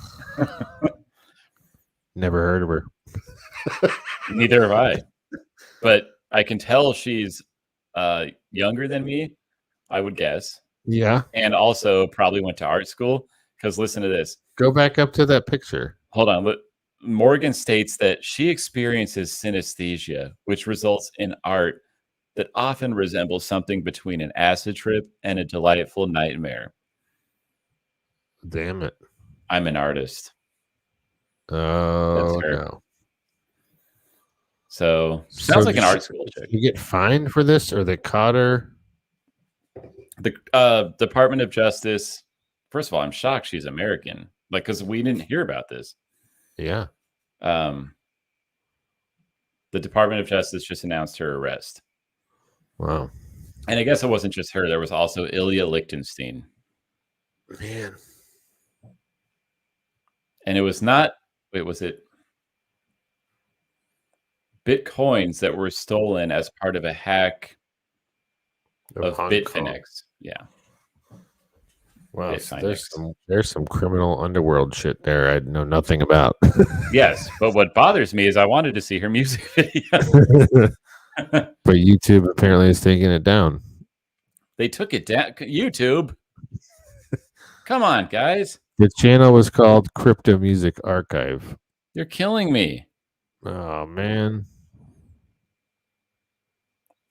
Never heard of her. Neither have I. But I can tell she's younger than me, I would guess. Yeah. And also probably went to art school. Because listen to this. Go back up to that picture. Hold on. Morgan states that she experiences synesthesia, which results in art that often resembles something between an acid trip and a delightful nightmare. Damn it. I'm an artist. Oh, no. So sounds like an art school chick. You get fined for this, or they caught her? The Department of Justice. First of all, I'm shocked she's American. Like, because we didn't hear about this. Yeah. The Department of Justice just announced her arrest. Wow. And I guess it wasn't just her. There was also Ilya Lichtenstein. Man. And it was not, was it Bitcoins that were stolen as part of a hack of Bitfinex? Yeah. Wow. So there's some criminal underworld shit there I know nothing about. Yes. But what bothers me is I wanted to see her music video. But YouTube apparently is taking it down. They took it down. YouTube. Come on, guys. The channel was called Crypto Music Archive. You're killing me. Oh, man.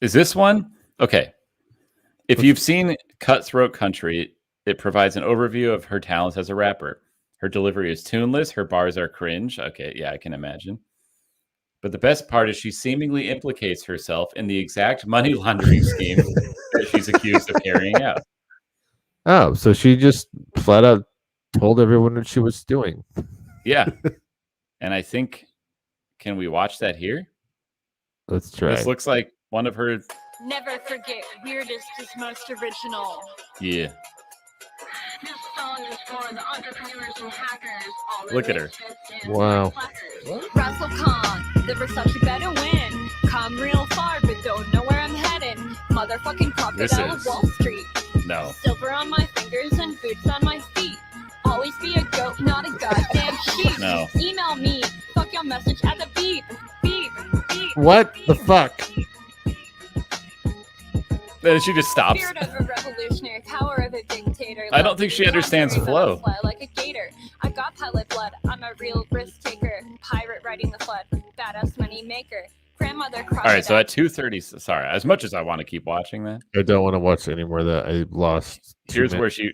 Is this one? Okay. If you've seen Cutthroat Country, it provides an overview of her talents as a rapper. Her delivery is tuneless. Her bars are cringe. Okay, yeah, I can imagine. But the best part is she seemingly implicates herself in the exact money laundering scheme that she's accused of carrying out. Oh, so she just flat out told everyone what she was doing. Yeah. And I think, can we watch that here? Let's try. This looks like one of her. Never forget, weirdest is most original. Yeah. This song is for the entrepreneurs and hackers. Look at her. Wow. Russell Khan, the Versace better win. Come real far, but don't know where I'm heading. Motherfucking This crocodile of is- Wall Street. No. Silver on my fingers and boots on my feet. Always be a goat, not a goddamn sheep. No. Email me. Fuck your message at the beep. Beep. Beep. What the fuck? Then she just stops. Spirit of a revolutionary, power of a dictator. I don't think she understands flow. Fly like a gator. I got pilot blood. I'm a real risk taker. Pirate riding the flood. Badass money maker. Grandmother crocodile. All right, so at 2:30, sorry, as much as I want to keep watching that, I don't want to watch any more of that. I lost. here's where she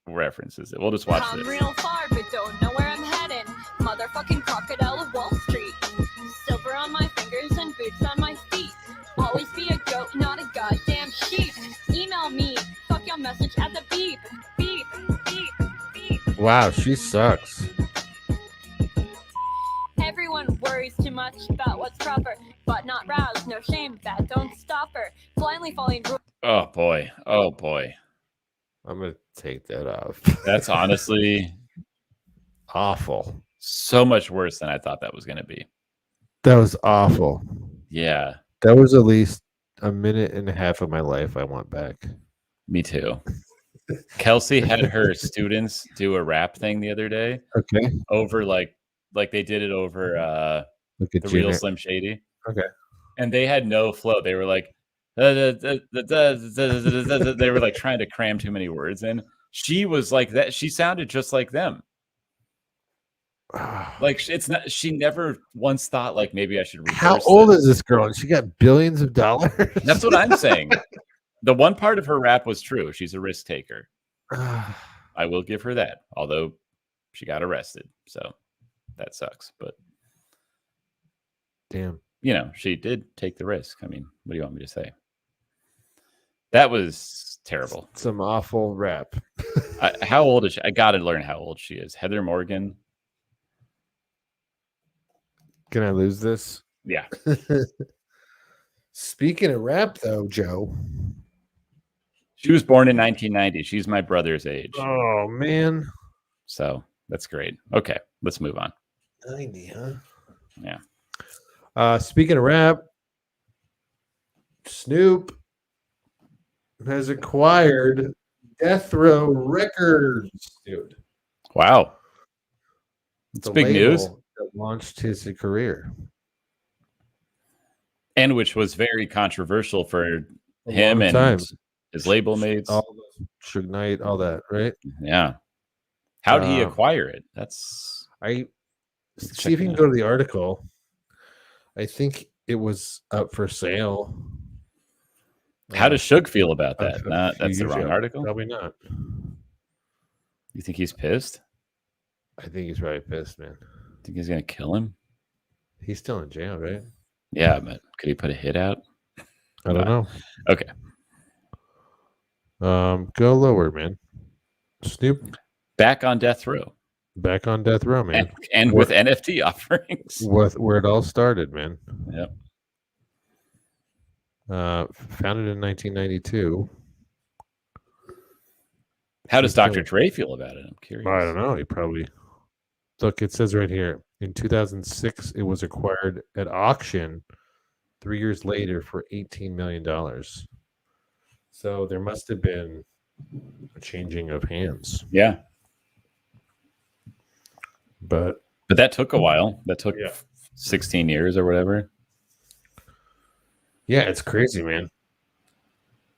references it. We'll just watch Come this. real far, but don't know where I'm heading. Motherfucking crocodile of Wall Street. Silver on my fingers and boots on my feet. Always be a goat, not a goddamn sheep. Email me. Fuck your message at the beep. Beep. Beep. Beep. Wow, she sucks. Everyone worries too much about what's proper, but not roused. No shame, that don't stop her. Blindly following rules. Oh boy. Oh boy. I'm gonna take that off. That's honestly Awful. so much worse than I thought that was going to be. That was awful. Yeah, That was at least a minute and a half of my life I want back. me too. Kelsey had her students do a rap thing the other day Okay. over like they did it over Look at the you. real Slim Shady. Okay. And they had no flow. They were like they were like trying to cram too many words in. She was like that. She sounded just like them. Like it's not. She never once thought like maybe I should. How old is this girl? And she got billions of dollars. That's what I'm saying. The one part of her rap was true. She's a risk taker. I will give her that. Although she got arrested, so that sucks. But Damn. you know, she did take the risk. I mean, what do you want me to say? That was terrible. Some awful rap. How old is she? I got to learn how old she is. Heather Morgan. Can I lose this? Yeah. Speaking of rap, though, Joe. She was born in 1990. She's my brother's age. Oh, man. So that's great. Okay, let's move on. 90, huh? Yeah. Speaking of rap, Snoop has acquired Death Row Records, dude. Wow. It's The big news. label that launched his career. And which was very controversial for A him long and time. his label mates. All the Suge Knight, all that, right? Yeah. How did he Uh, acquire it? That's I Let's see if check you it can go to the article. I think it was up for sale. how does Suge feel about a that? few Not that's the years wrong ago. article. Probably not. You think he's pissed? I think he's probably pissed, man. Think he's gonna kill him? He's still in jail, right? Yeah, but could he put a hit out? I don't know. Okay. Go lower, man. Snoop Back on death row. back on death row, man. And with NFT offerings. Where it all started, man. Yep. Founded in 1992. How does He's still- Dr. Dre feel about it? I'm curious. I don't know. He probably look. It says right here in 2006, it was acquired at auction. 3 years later, for $18 million. So there must have been a changing of hands, Yeah. but But that took a while. That took Yeah. 16 years or whatever. yeah, it's crazy, man.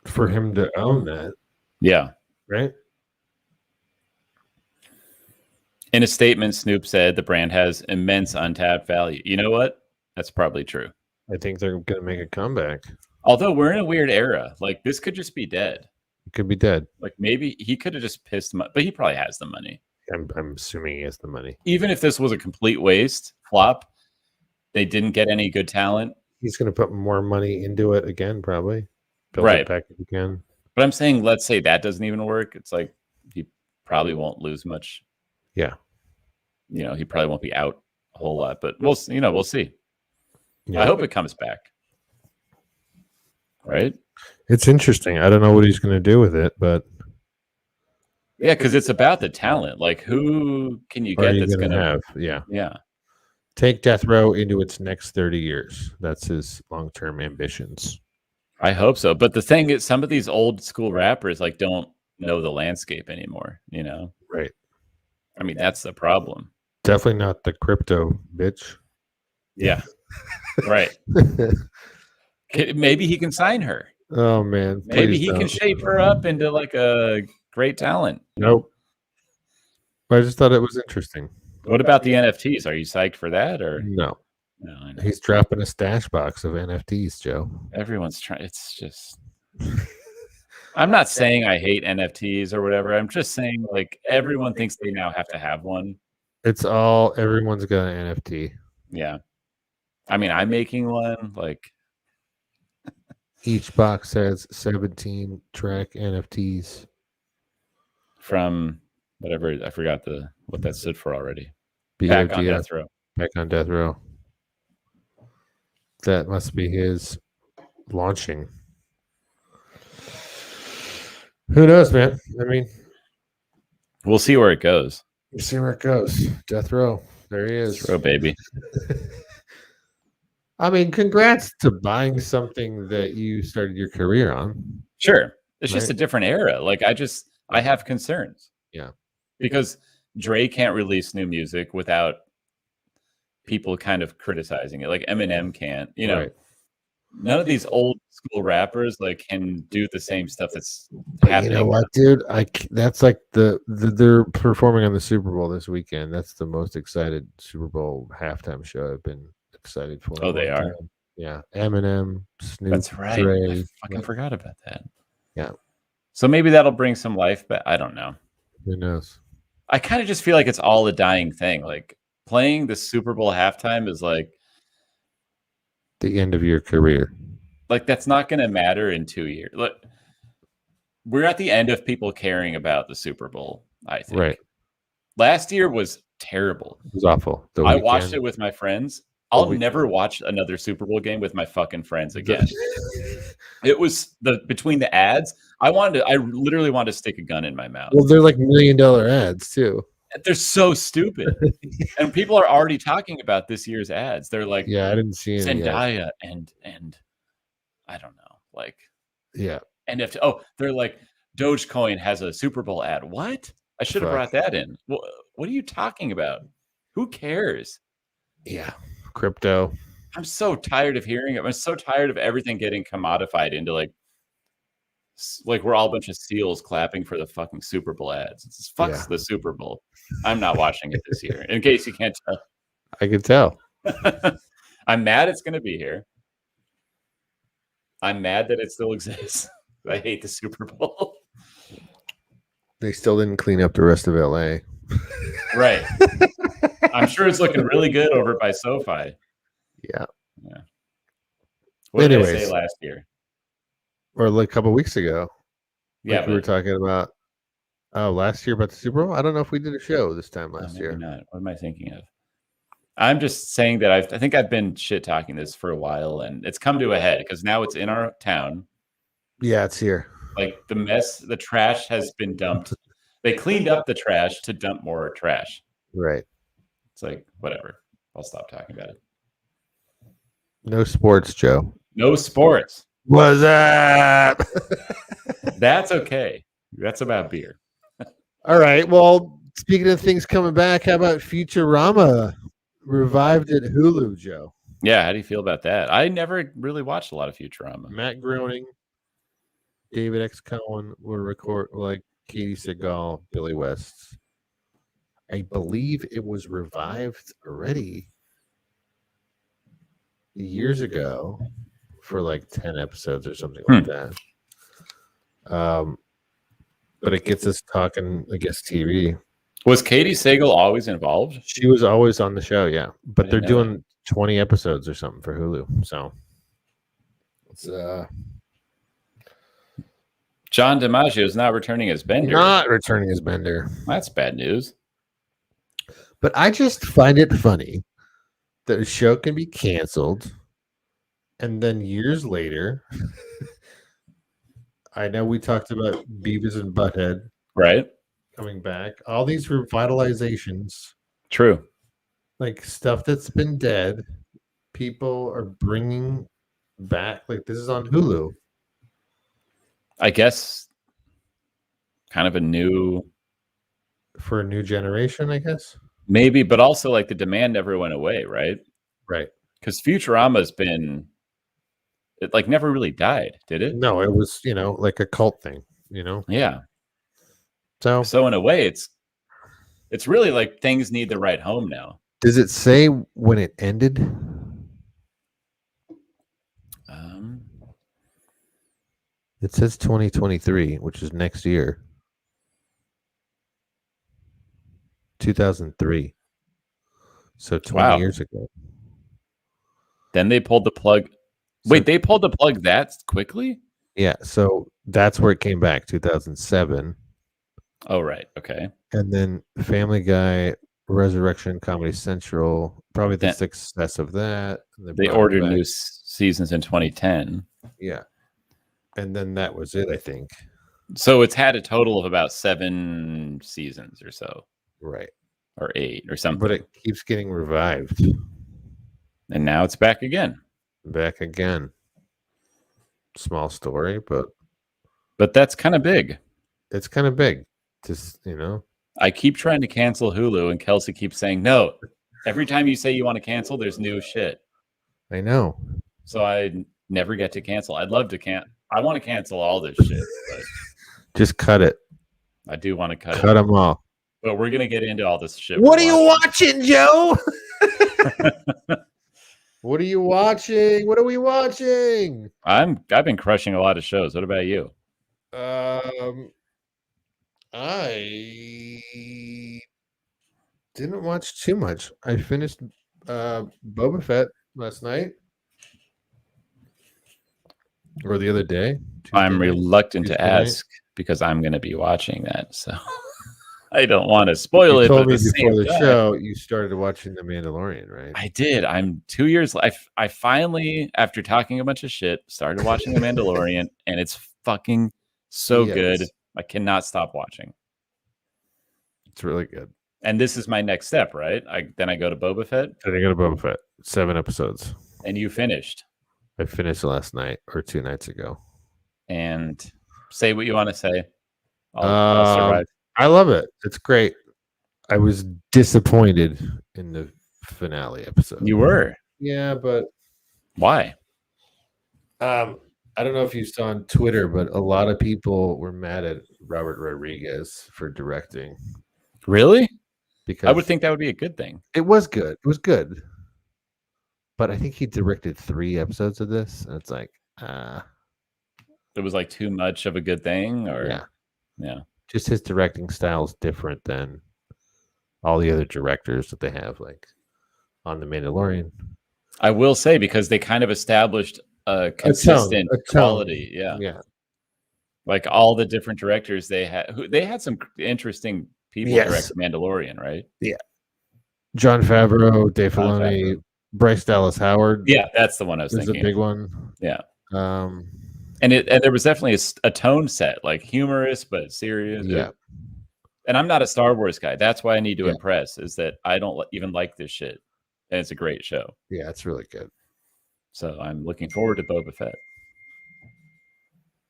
For him to own that, Yeah. right? In a statement, Snoop said the brand has immense untapped value. You know what? That's probably true. I think they're going to make a comeback. Although we're in a weird era. Like this could just be dead. It could be dead. Like maybe he could have just pissed him, but he probably has the money. I'm assuming he has the money. Even if this was a complete waste flop, they didn't get any good talent. He's going to put more money into it again, probably. Build Right. it back again. But I'm saying, let's say that doesn't even work. It's like he probably won't lose much. Yeah. You know, he probably won't be out a whole lot, but we'll see. Yeah. I hope it comes back. Right? It's interesting. I don't know what he's going to do with it, but Yeah, because it's about the talent. Like, who can you are get you that's going to gonna have? Yeah. Yeah. Take Death Row into its next 30 years. That's his long-term ambitions. I hope so. But the thing is, some of these old school rappers like don't know the landscape anymore. You know, Right. I mean that's the problem. Definitely not the crypto bitch. Yeah, right. Maybe he can sign her. Oh man. Maybe please he can don't. shape her up into like a great talent. Nope. I just thought it was interesting. What about the NFTs? Are you psyched for that or No. no? I know. He's dropping a stash box of NFTs, Joe. Everyone's trying. It's just. I'm not saying I hate NFTs or whatever. I'm just saying like everyone thinks they now have to have one. It's all everyone's got an NFT. Yeah. I mean, I'm making one. Like, Each box has 17 track NFTs. from whatever I forgot what that stood for already. Back on BOTF, death row. Back on death row. That must be his launching. Who knows, man? I mean, We'll see where it goes. you see where it goes. Death row. There he is. Death row, baby. I mean, congrats to buying something that you started your career on. Sure. It's just Right. a different era. Like I have concerns. Yeah. Because Dre can't release new music without people kind of criticizing it. Like Eminem can't, you know. Right. None of these old school rappers like can do the same stuff that's But you happening. know what, dude? That's like they're performing on the Super Bowl this weekend. That's the most excited Super Bowl halftime show I've been excited for. in Oh, a they long are? time. Yeah. Eminem, Snoop, That's right. Dre. I fucking forgot about that. Yeah. So maybe that'll bring some life back. I don't know. Who knows? I kind of just feel like it's all a dying thing. Like playing the Super Bowl halftime is like The end of your career. that's not going to matter in 2 years. Look, we're at the end of people caring about the Super Bowl, I think. Right. Last year was terrible. It was awful. The I watched weekend. it with my friends. I'll week- never watch another Super Bowl game with my fucking friends again. It was between the ads. I literally wanted to stick a gun in my mouth. Well, they're like $1 million ads too. They're so stupid. And people are already talking about this year's ads. They're like, Yeah, I didn't see any yet. Zendaya and I don't know, like Yeah. NFT. Oh, they're like Dogecoin has a Super Bowl ad. What? I should have Fuck. brought that in. What are you talking about? Who cares? Yeah. Crypto. I'm so tired of hearing it. I'm so tired of everything getting commodified into like we're all a bunch of seals clapping for the fucking Super Bowl ads. It's fucks Yeah. the Super Bowl. I'm not watching it this year. In case you can't tell. I can tell. I'm mad it's going to be here. I'm mad that it still exists. I hate the Super Bowl. They still didn't clean up the rest of LA. Right. I'm sure it's looking really good over by SoFi. Yeah. What did I Anyways. say last year? Or like a couple weeks ago. Yeah, We were talking about last year about the Super Bowl. I don't know if we did a show this time last maybe year. not. What am I thinking of? I'm just saying that I think I've been shit talking this for a while, and it's come to a head because now it's in our town. Yeah, it's here. Like the trash has been dumped. They cleaned up the trash to dump more trash. Right. It's like whatever. I'll stop talking about it. No sports, Joe. No sports. What's up? That's okay. That's about beer. All right. Well, speaking of things coming back, how about Futurama revived at Hulu, Joe? Yeah, how do you feel about that? I never really watched a lot of Futurama. Matt Groening, David X. Cohen were record like Katie Seagal, Billy West. I believe it was revived already years ago for like 10 episodes or something like that. But it gets us talking, I guess, TV. Was Katie Sagal always involved? She was always on the show, yeah. But they're didn't know doing 20 episodes or something for Hulu. So it's John DiMaggio is not returning as Bender. not returning as Bender. That's bad news. But I just find it funny that a show can be canceled and then years later, I know we talked about Beavis and Butthead Right? coming back. All these revitalizations, True. like stuff that's been dead, people are bringing back. Like this is on Hulu. I guess kind of a new, for a new generation, I guess. maybe, but also like the demand never went away, right? Right. Because Futurama's been, it like never really died, did it? No, it was, like a cult thing, Yeah. So So in a way, it's really like things need the right home now. does it say when it ended? It says 2023, which is next year. 2003. So 20 Wow. years ago. Then they pulled the plug. Wait, they pulled the plug that quickly? Yeah, so that's where it came back, 2007. Oh, right. Okay. And then Family Guy, Resurrection, Comedy Central, probably the success of that. They ordered new seasons in 2010. Yeah. And then that was it, I think. So it's had a total of about 7 seasons or so. Right. Or 8 or something. But it keeps getting revived. And now it's back again. Back again. Small story, but that's kind of big. It's kind of big. Just, I keep trying to cancel Hulu and Kelsey keeps saying no. Every time you say you want to cancel, there's new shit. I know. So I never get to cancel. I'd love to I want to cancel all this shit, but just cut it. I do want to cut them all. But we're gonna get into all this shit. What are you watching, Joe? What are you watching? What are we watching? I've been crushing a lot of shows. What about you? I didn't watch too much. I finished Boba Fett last night or the other day. I'm reluctant to ask because I'm going to be watching that, so I don't want to spoil it. You told me but before the show you started watching The Mandalorian, right? I did. I'm 2 years. I finally, after talking a bunch of shit, started watching The Mandalorian, and it's fucking so good. I cannot stop watching. It's really good. And this is my next step, right? Then I go to Boba Fett. Then I go to Boba Fett. 7 episodes. And you finished. I finished last night or 2 nights ago. And say what you want to say. I'll survive. I love it. It's great. I was disappointed in the finale episode. You were? Yeah, but why? I don't know if you saw on Twitter, but a lot of people were mad at Robert Rodriguez for directing. Really? Because I would think that would be a good thing. It was good. It was good. But I think he directed 3 episodes of this, and it's like, it was like too much of a good thing, or yeah. Just his directing style is different than all the other directors that they have, like on The Mandalorian. I will say, because they kind of established a consistent quality. Yeah. Like all the different directors they had some interesting people direct Mandalorian, right? Yeah. John Favreau, Dave Filoni, Bryce Dallas Howard. Yeah, that's the one I was thinking. It's a big one. Yeah. And there was definitely a tone set, like humorous but serious. Yeah. And I'm not a Star Wars guy. That's why I need to impress, is that I don't even like this shit. And it's a great show. Yeah, it's really good. So I'm looking forward to Boba Fett.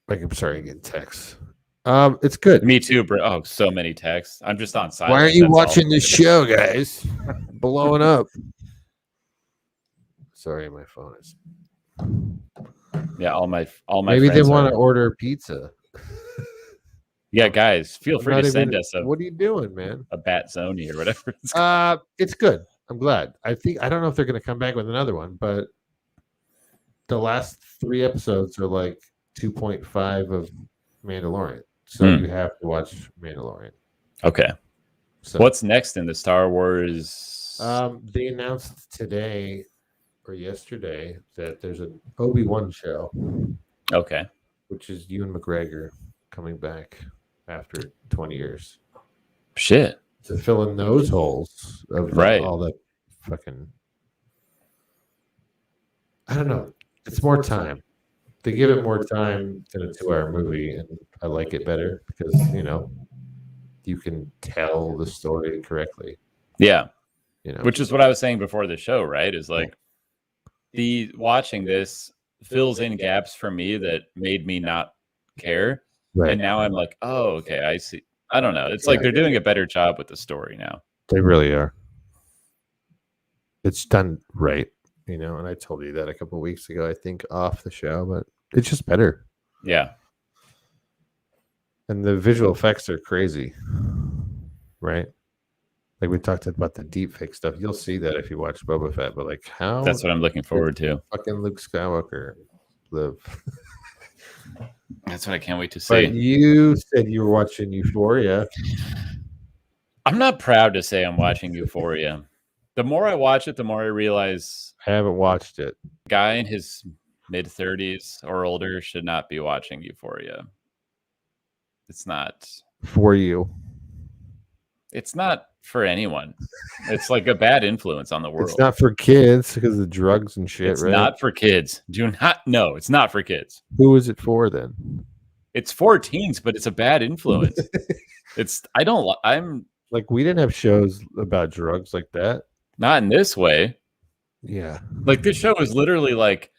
I'm sorry, getting texts. It's good. Me too, bro. Oh, so many texts. I'm just on silent. Why aren't you watching this show, guys? Blowing up. Sorry, my phone is. Yeah, all my. Maybe they want to order pizza. Yeah, guys, feel free to send us what are you doing, man? A Batzoni or whatever. It's good. I'm glad. I don't know if they're going to come back with another one, but the last 3 episodes are like 2.5 of Mandalorian, so you have to watch Mandalorian. Okay. So what's next in the Star Wars? They announced today or yesterday that there's an Obi-Wan show. Okay. Which is Ewan McGregor coming back after 20 years. Shit. To fill in those holes of all the fucking. I don't know. It's more time. They give it more time than a 2-hour movie, and I like it better because you can tell the story correctly. Yeah. Which is what I was saying before the show, right? Is like watching this fills in gaps for me that made me not care. Right. And now I'm like, oh, okay, I see. I don't know. It's like they're doing a better job with the story now. They really are. It's done right, and I told you that a couple of weeks ago, I think, off the show, but it's just better. Yeah. And the visual effects are crazy, right? Like we talked about the deep fake stuff. You'll see that if you watch Boba Fett, but like how That's what I'm looking forward to. fucking Luke Skywalker live. That's what I can't wait to But see. you said you were watching Euphoria. I'm not proud to say I'm watching Euphoria. The more I watch it, the more I realize I haven't watched it. a guy in his mid-30s or older should not be watching Euphoria. It's not For you. It's not for anyone. It's like a bad influence on the world. It's not for kids because of the drugs and shit, It's right? not for kids. No, it's not for kids. Who is it for then? It's for teens, but it's a bad influence. I'm Like we didn't have shows about drugs like that. not in this way. Yeah. Like this show is literally like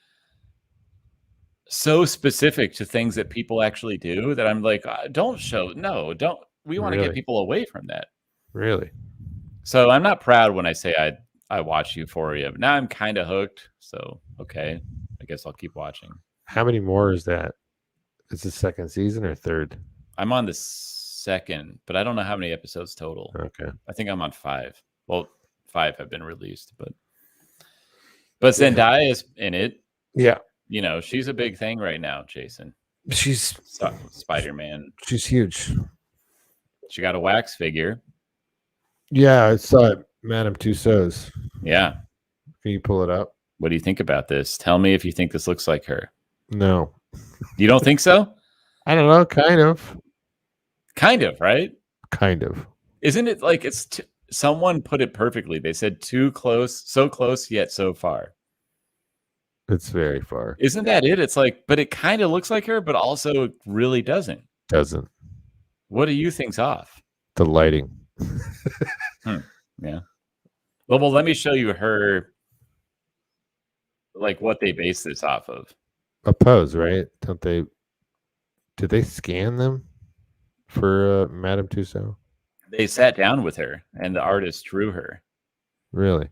so specific to things that people actually do that I'm like, don't. We want to Really? get people away from that. Really? So I'm not proud when I say I watch Euphoria, but now I'm kind of hooked. So, okay, I guess I'll keep watching. How many more is that? Is the second season or third? I'm on the second, but I don't know how many episodes total. Okay. I think I'm on 5. Well, 5 have been released, but Zendaya is in it. Yeah. You know, she's a big thing right now, Jason. She's Spider-Man. she's huge. She got a wax figure. Yeah, I saw it. Madame Tussauds. Yeah. Can you pull it up? What do you think about this? Tell me if you think this looks like her. No. You don't think so? I don't know. Kind of. Kind of, right? Kind of. Isn't it like someone put it perfectly? They said too close, so close yet so far. It's very far. Isn't that it? It's like, but it kind of looks like her, but also it really doesn't. Doesn't. What do you think's off? The lighting. Yeah. Well, let me show you her, like what they base this off of. A pose, right? Don't they? Did they scan them for Madame Tussauds? They sat down with her, and the artist drew her. Really?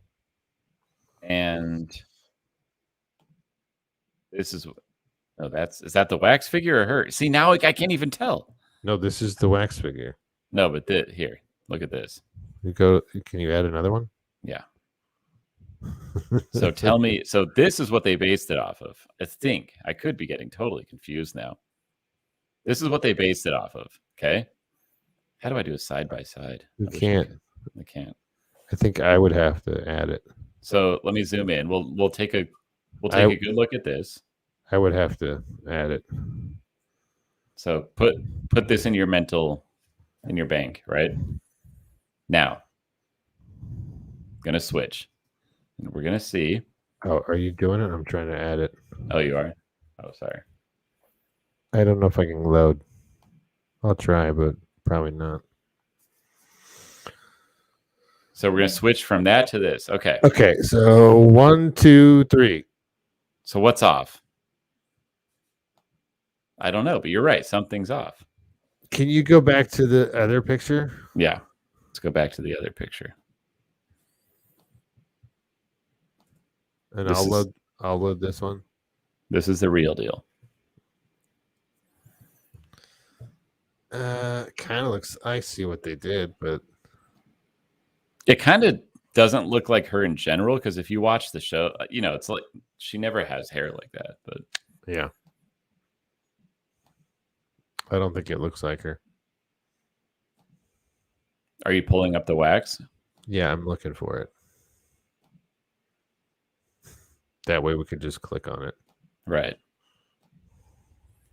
And this is, is that the wax figure or her? See, now I can't even tell. No, this is the wax figure. No, but here, look at this. You go. Can you add another one? Yeah. So tell me, so this is what they based it off of. I think I could be getting totally confused now. This is what they based it off of. Okay. How do I do a side by side? You can't. I can't. I think I would have to add it. So let me zoom in. We'll take a good look at this. I would have to add it. So put this in your bank, right? Now, gonna switch. And we're gonna see. Oh, are you doing it? I'm trying to add it. Oh, you are? Oh, sorry. I don't know if I can load. I'll try, but probably not. So we're gonna switch from that to this. Okay. Okay, so 1, 2, 3. So what's off? I don't know, but you're right. Something's off. Can you go back to the other picture? Yeah. Let's go back to the other picture. And I'll load this one. This is the real deal. Kind of looks. I see what they did, but It kind of doesn't look like her in general, because if you watch the show, it's like she never has hair like that. But yeah, I don't think it looks like her. are you pulling up the wax? Yeah, I'm looking for it. That way we can just click on it. Right.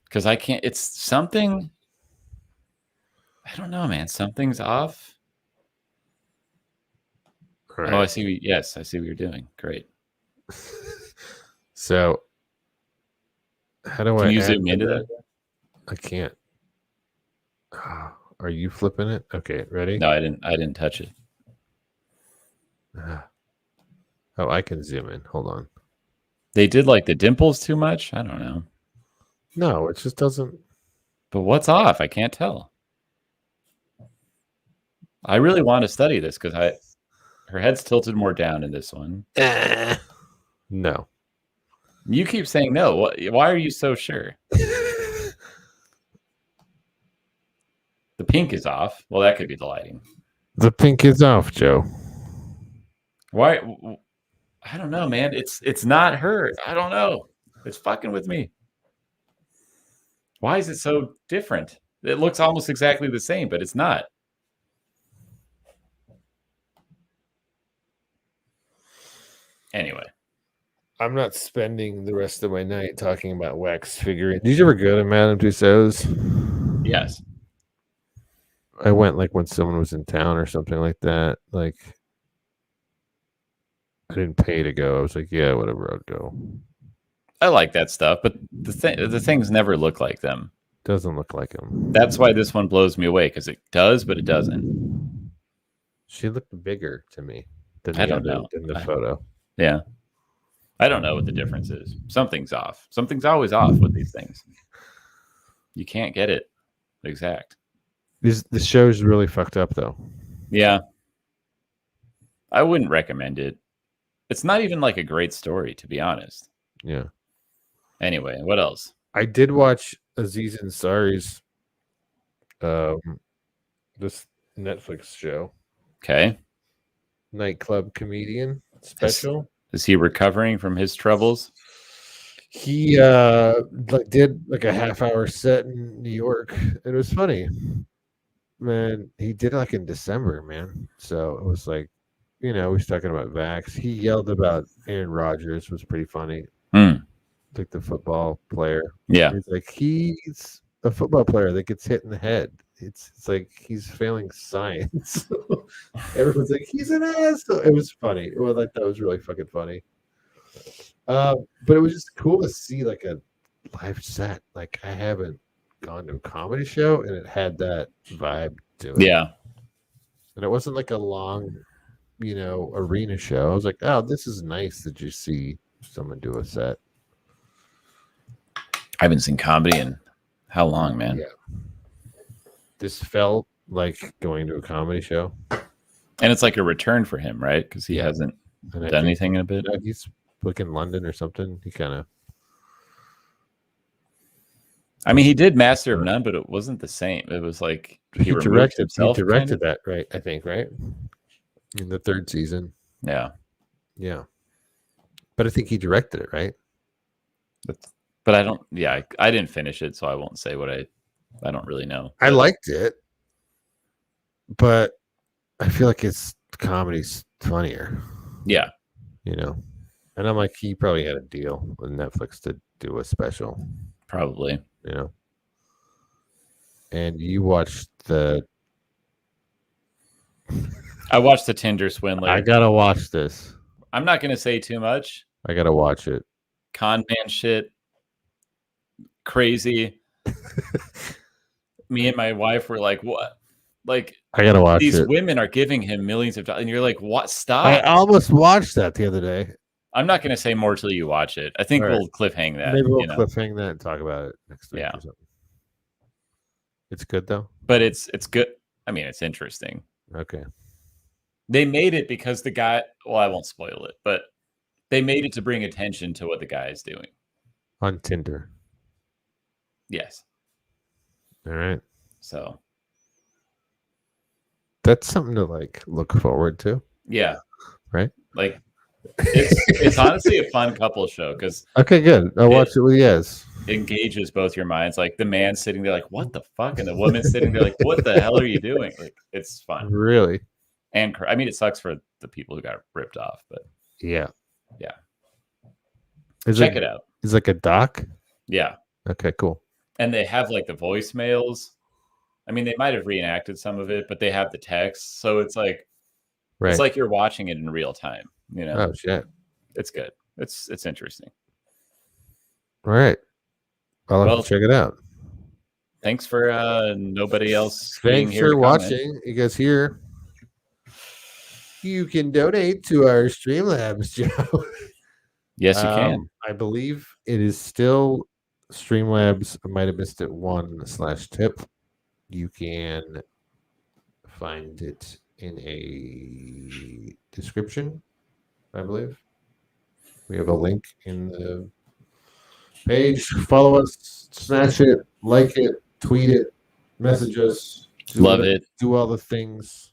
Because I can't. It's something. I don't know, man. Something's off. All right. Oh, I see. Yes, I see what you're doing. Great. So, how do Can I you add zoom into that? I can't. Are you flipping it? Okay, ready? No, I didn't touch it. Oh, I can zoom in. Hold on. They did like the dimples too much. I don't know. No, it just doesn't. But what's off? I can't tell. I really want to study this because her head's tilted more down in this one. No. You keep saying no. Why are you so sure? The pink is off. Well, that could be the lighting. The pink is off, Joe. Why? I don't know, man. It's not her. I don't know. It's fucking with me. Why is it so different? It looks almost exactly the same, but it's not. Anyway. I'm not spending the rest of my night talking about wax figurines. Did you ever go to Madame Tussauds? Yes. I went like when someone was in town or something like that. Like, I didn't pay to go. I was like, yeah, whatever, I'll go. I like that stuff, but the things never look like them. Doesn't look like him. That's why this one blows me away, because it does, but it doesn't. She looked bigger to me than I don't know. than the photo. Yeah. I don't know what the difference is. Something's off. Something's always off with these things. You can't get it exact. The show's really fucked up, though. Yeah. I wouldn't recommend it. It's not even like a great story, to be honest. Yeah. Anyway, what else? I did watch Aziz Ansari's this Netflix show. Okay. Nightclub comedian special. Is he recovering from his troubles? He did like a half-hour set in New York. It was funny. Man, he did it like in December, man. So it was like, he was talking about Vax. He yelled about Aaron Rodgers, was pretty funny. Like the football player. Yeah. He's like, he's a football player that gets hit in the head. It's like he's failing science. Everyone's like, he's an asshole. It was funny. Well, that was really fucking funny. But it was just cool to see like a live set. Like, I haven't gone to a comedy show and it had that vibe to it. Yeah. And it wasn't like a long, arena show. I was like, oh, this is nice that you see someone do a set. I haven't seen comedy in how long, man? Yeah. This felt like going to a comedy show. And it's like a return for him, right? Because he hasn't done anything in a bit. He's like in London or something. He kind of. I mean, he did Master of None, but it wasn't the same. It was like he directed himself. He directed that, right? I think, right? In the third season. Yeah. Yeah. But I think he directed it, right? But I don't. Yeah, I didn't finish it, so I won't say what I don't really know. I liked it, but I feel like his comedy's funnier. Yeah. And I'm like, he probably had a deal with Netflix to do a special. Probably. And you watched I watched the Tinder Swindler. I gotta watch this. I'm not gonna say too much. I gotta watch it. Con man shit. Crazy. Me and my wife were like, what? Like, I gotta watch these it. women are giving him millions of dollars. And you're like, what? Stop. I almost watched that the other day. I'm not going to say more till you watch it. I think All right. we'll cliffhang that. Maybe we'll cliffhang that and talk about it next week. Yeah. Or something. It's good though. But it's good. I mean, it's interesting. Okay. They made it because the guy. Well, I won't spoil it, but they made it to bring attention to what the guy is doing On Tinder. Yes. All right. So that's something to like look forward to. Yeah. Right. Like it's honestly a fun couple show because okay, good. I'll watch it with yes. Engages both your minds. Like the man sitting there, like what the fuck, and the woman sitting there, like what the hell are you doing? Like it's fun. Really. And I mean, it sucks for the people who got ripped off, but yeah. Check it out. It's like a doc. Yeah. Okay. Cool. And they have like the voicemails. I mean, they might have reenacted some of it, but they have the text, so it's like it's like you're watching it in real time. Oh shit! It's good. It's interesting. All right. I'll have to check it out. Thanks for nobody else. Thanks for watching. You guys here. You can donate to our Streamlabs, Joe. Yes, you can. I believe it is still Streamlabs, I might have missed it, 1/tip. You can find it in a description, I believe. We have a link in the page. Follow us, smash it, like it, tweet it, message us. Love it. Do all the things.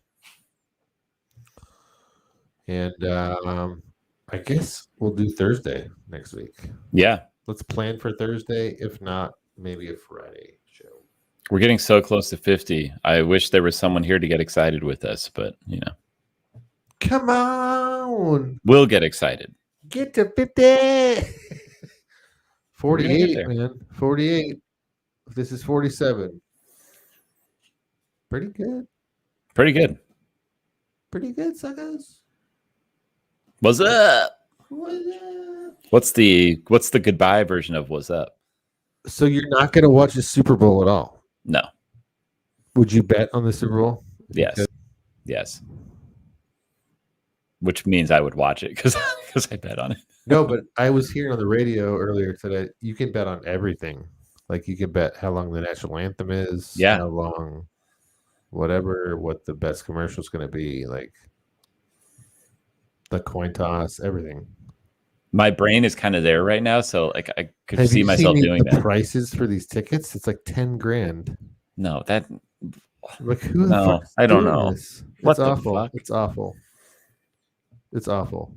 And I guess we'll do Thursday next week. Yeah. Let's plan for Thursday. If not, maybe a Friday show. We're getting so close to 50. I wish there was someone here to get excited with us, but Come on. we'll get excited. Get to 50. We're gonna get 48, there. man. 48. This is 47. Pretty good. Pretty good. Pretty good, suckers. What's up? What's up? What's the goodbye version of what's up? So you're not going to watch the Super Bowl at all? No. Would you bet on the Super Bowl? Yes. Yes. Which means I would watch it because I bet on it. No, but I was hearing on the radio earlier today, you can bet on everything. Like you can bet how long the national anthem is, Yeah. how long, whatever, what the best commercial is going to be, like the coin toss, everything. My brain is kind of there right now, so like I could Have see you myself seen doing the that. prices for these tickets? It's like 10 grand. No, that Like who the No, fuck is I don't doing know. this? What It's the awful. fuck? It's awful. It's awful.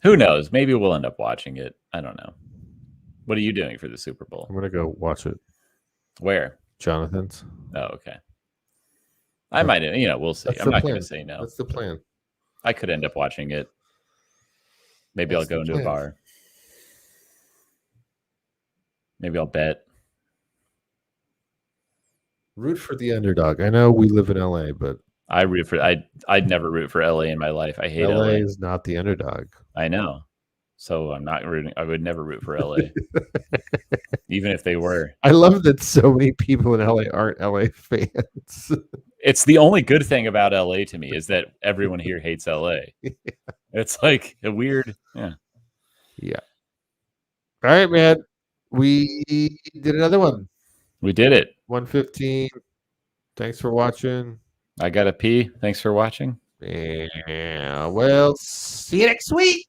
who knows? Maybe we'll end up watching it. I don't know. What are you doing for the Super Bowl? I'm gonna go watch it. Where? Jonathan's. Oh, okay. I might, we'll see. That's I'm the not going plan. to say no. That's the plan. I could end up watching it. Maybe That's I'll go the into a plan. bar. Maybe I'll bet. Root for the underdog. I know we live in LA, but I root for. I'd never root for LA in my life. I hate LA LA. is not the underdog. I know. So I'm not rooting. I would never root for LA, even if they were. I love that so many people in LA aren't LA fans. It's the only good thing about LA to me is that everyone here hates LA. It's like a weird. Yeah. Yeah. All right, man. We did another one. We did it. 115. Thanks for watching. I got to pee. Thanks for watching. Yeah. Well, see you next week.